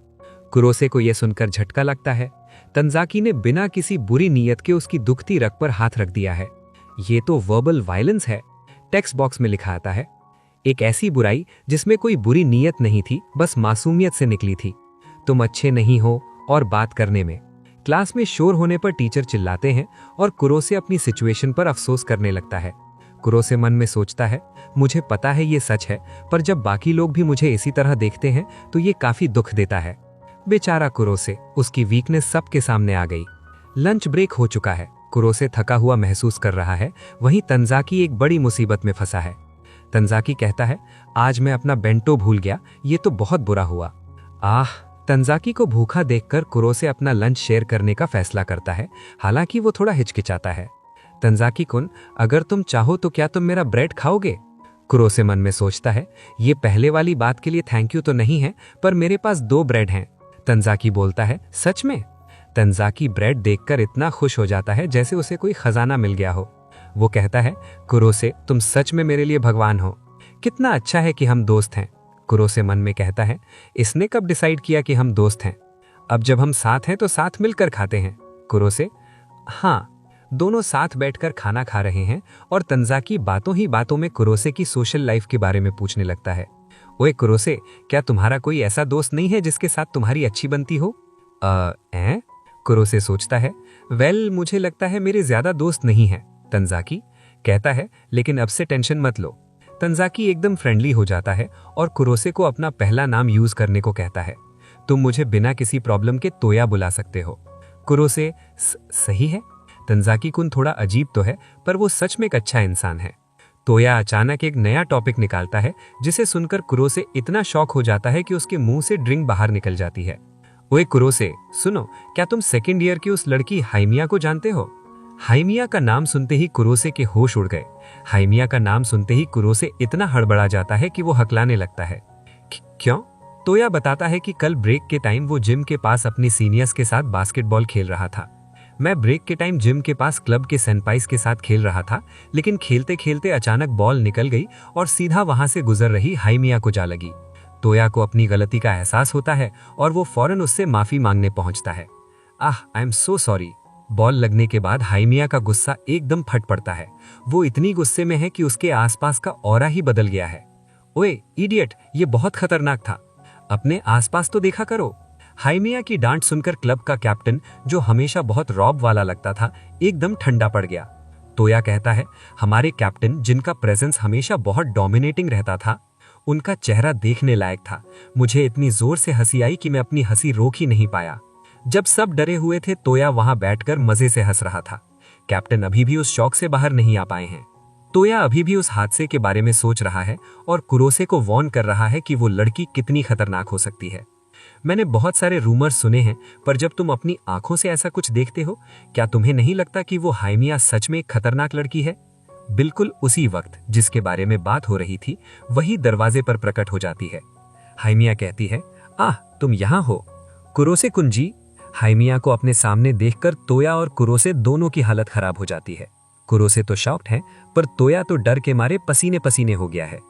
कुरोसे को यह सुनकर झटका लगता है। तंजाकी ने बिना किसी बुरी नीयत के उसकी दुखती रग पर हाथ रख दिया है। ये तो वर्बल वायलेंस है, टेक्स्ट बॉक्स में लिखा आता है। एक ऐसी बुराई जिसमें कोई बुरी नीयत नहीं थी, बस मासूमियत से निकली थी। तुम अच्छे नहीं हो और बात करने में। क्लास में शोर होने पर टीचर चिल्लाते हैं और कुरोसे अपनी सिचुएशन पर अफसोस करने लगता है। कुरोसे मन में सोचता है, मुझे पता है ये सच है, पर जब बाकी लोग भी मुझे इसी तरह देखते हैं तो ये काफी दुख देता है। बेचारा कुरोसे, उसकी वीकनेस सबके सामने आ गई। लंच ब्रेक हो चुका है। कुरोसे थका हुआ महसूस कर रहा है, वहीं तंजाकी एक बड़ी मुसीबत में फंसा है। तंजाकी कहता है, आज मैं अपना बेंटो भूल गया, ये तो बहुत बुरा हुआ। तंजाकी को भूखा देखकर कुरोसे अपना लंच शेयर करने का फैसला करता है, हालांकि वो थोड़ा हिचकिचाता है। तंजाकी कुन, अगर तुम चाहो तो क्या तुम मेरा ब्रेड खाओगे? कुरोसे मन में सोचता है, ये पहले वाली बात के लिए थैंक यू तो नहीं है, पर मेरे पास 2 ब्रेड हैं। तंजाकी बोलता है, सच में? तंजाकी ब्रेड देखकर इतना खुश हो जाता है जैसे उसे कोई खजाना मिल गया हो। वो कहता है, कुरोसे तुम सच में मेरे लिए भगवान हो। कितना अच्छा है कि हम दोस्त हैं। कुरोसे मन में कहता है, इसने कब डिसाइड किया कि हम दोस्त हैं? अब जब हम साथ हैं तो साथ मिलकर खाते हैं। कुरोसे, हाँ। दोनों साथ बैठकर खाना खा रहे हैं और तंजाकी बातों ही बातों में कुरोसे की सोशल लाइफ के बारे में पूछने लगता है। ओए कुरोसे, क्या तुम्हारा कोई ऐसा दोस्त नहीं है जिसके साथ तुम्हारी अच्छी बनती हो? कुरोसे सोचता है, वेल मुझे लगता है मेरे ज्यादा दोस्त नहीं हैं। तंजाकी कहता है, लेकिन अब से टेंशन मत लो। तंजाकी एकदम फ्रेंडली हो जाता है और कुरोसे को अपना पहला नाम यूज करने को कहता है। तुम मुझे बिना किसी प्रॉब्लम के तोया बुला सकते हो। कुरोसे, सही है। तंजाकी कुन थोड़ा अजीब तो है, पर वो सच में एक अच्छा इंसान है। तोया अचानक एक नया टॉपिक निकालता है, जिसे सुनकर कुरोसे इतना शॉक हो जाता है कि उसके मुंह से ड्रिंक बाहर निकल जाती है। ओए कुरोसे, सुनो, क्या तुम सेकेंड ईयर की उस लड़की हाइमिया को जानते हो? हाइमिया का नाम सुनते ही कुरोसे के होश उड़ गए। हाइमिया का नाम सुनते ही कुरोसे इतना हड़बड़ा जाता है कि वो हकलाने लगता है। क्यों? तोया बताता है कि कल ब्रेक के टाइम वो जिम के पास अपनी सीनियर्स के साथ बास्केटबॉल खेल रहा था। मैं ब्रेक के टाइम जिम के पास क्लब के सेनपाइस के साथ खेल रहा था, लेकिन खेलते खेलते अचानक बॉल निकल गई और सीधा वहां से गुजर रही हाइमिया को जा लगी। तोया को अपनी गलती का एहसास होता है और वो फौरन उससे माफी मांगने पहुंचता है। I am so sorry. Ball लगने के बाद हाइमिया का गुस्सा एकदम फट पड़ता है। वो इतनी गुस्से में है कि उसके आसपास का ऑरा ही बदल गया है। ओए इडियट, ये बहुत खतरनाक था। अपने आसपास तो देखा करो। हाइमिया की डांट सुनकर क्लब का कैप्टन, जो हमेशा बहुत रॉब वाला लगता था, एकदम ठंडा पड़ गया। तोया कहता है, हमारे कैप्टन, जिनका प्रेजेंस हमेशा बहुत डोमिनेटिंग रहता था, उनका चेहरा देखने लायक था। मुझे इतनी जोर से हंसी आई कि मैं अपनी हंसी रोक ही नहीं पाया। जब सब डरे हुए थे, तोया वहां बैठकर मजे से हंस रहा था। कैप्टन अभी भी उस शौक से बाहर नहीं आ पाए हैं। तोया अभी भी उस हादसे के बारे में सोच रहा है और कुरोसे को वार्न कर रहा है कि वो लड़की कितनी खतरनाक हो सकती है। मैंने बहुत सारे रूमर्स सुने हैं, पर जब तुम अपनी आंखों से ऐसा कुछ देखते हो, क्या तुम्हें नहीं लगता कि वो हाइमिया सच में एक खतरनाक लड़की है? बिल्कुल उसी वक्त जिसके बारे में बात हो रही थी, वही दरवाजे पर प्रकट हो जाती है। हाइमिया कहती है, तुम यहाँ हो। कुरोसे कुंजी। हाइमिया को अपने सामने देखकर तोया और कुरोसे दोनों की हालत खराब हो जाती है। कुरोसे तो शॉक्ड है, पर तोया तो डर के मारे पसीने पसीने हो गया है।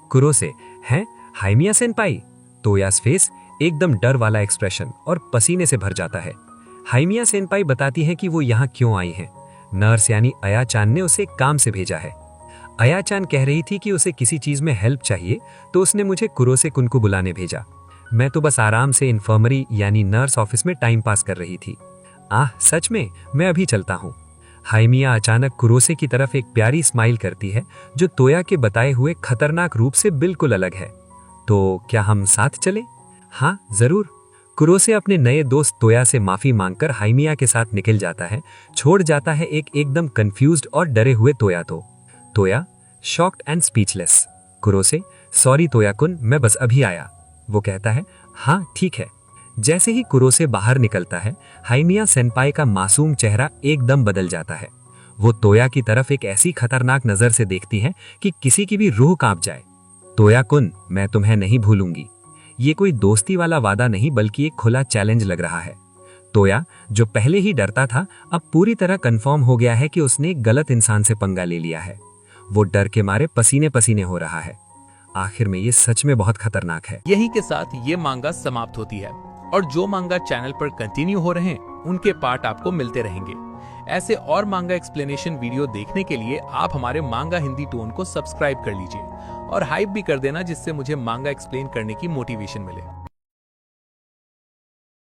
कुरोसे, हैं हाइमिया सेनपाई? तोयास फेस एकदम डर वाला एक्सप्रेशन और पसीने से भर जाता है। हाइमिया सेनपाई बताती है कि वो यहाँ क्यों आई हैं। नर्स यानी अया-चान ने उसे काम से भेजा है। अया-चान कह रही थी कि उसे किसी चीज में हेल्प चाहिए, तो उसने मुझे कुरोसे कुन को बुलाने भेजा। मैं तो बस आराम से इन्फर्मरी यानी नर्स ऑफिस में टाइम पास कर रही थी। सच में, मैं अभी चलता हूँ। हाइमिया अचानक कुरोसे की तरफ एक प्यारी स्माइल करती है, जो तोया के बताए हुए खतरनाक रूप से बिल्कुल अलग है। तो क्या हम साथ चले? हाँ जरूर। कुरोसे अपने नए दोस्त तोया से माफी मांगकर हाइमिया के साथ निकल जाता है, छोड़ जाता है एक एकदम कंफ्यूज्ड और डरे हुए तोया। तोया शॉक्ड एंड स्पीचलेस। कुरोसे, सॉरी तोया कुन, मैं बस अभी आया। वो कहता है, हाँ ठीक है। जैसे ही कुरोसे बाहर निकलता है, हाइमिया सेनपाई का मासूम चेहरा एकदम बदल जाता है। वो तोया की तरफ एक ऐसी खतरनाक नजर से देखती है कि किसी की भी रूह कांप जाए। तोया कुन, मैं तुम्हें नहीं भूलूंगी। ये कोई दोस्ती वाला वादा नहीं, बल्कि एक खुला चैलेंज लग रहा है। तोया, जो पहले ही डरता था, अब पूरी तरह कंफर्म हो गया है कि उसने एक गलत इंसान से पंगा ले लिया है। वो डर के मारे पसीने पसीने हो रहा है। आखिर में ये सच में बहुत खतरनाक है। यही के साथ ये मांगा समाप्त होती है। और जो मांगा चैनल पर कंटिन्यू हो रहे हैं उनके पार्ट आपको मिलते रहेंगे। ऐसे और मांगा एक्सप्लेनेशन वीडियो देखने के लिए आप हमारे मांगा हिंदी टोन को सब्सक्राइब कर लीजिए और हाइप भी कर देना, जिससे मुझे मांगा एक्सप्लेन करने की मोटिवेशन मिले।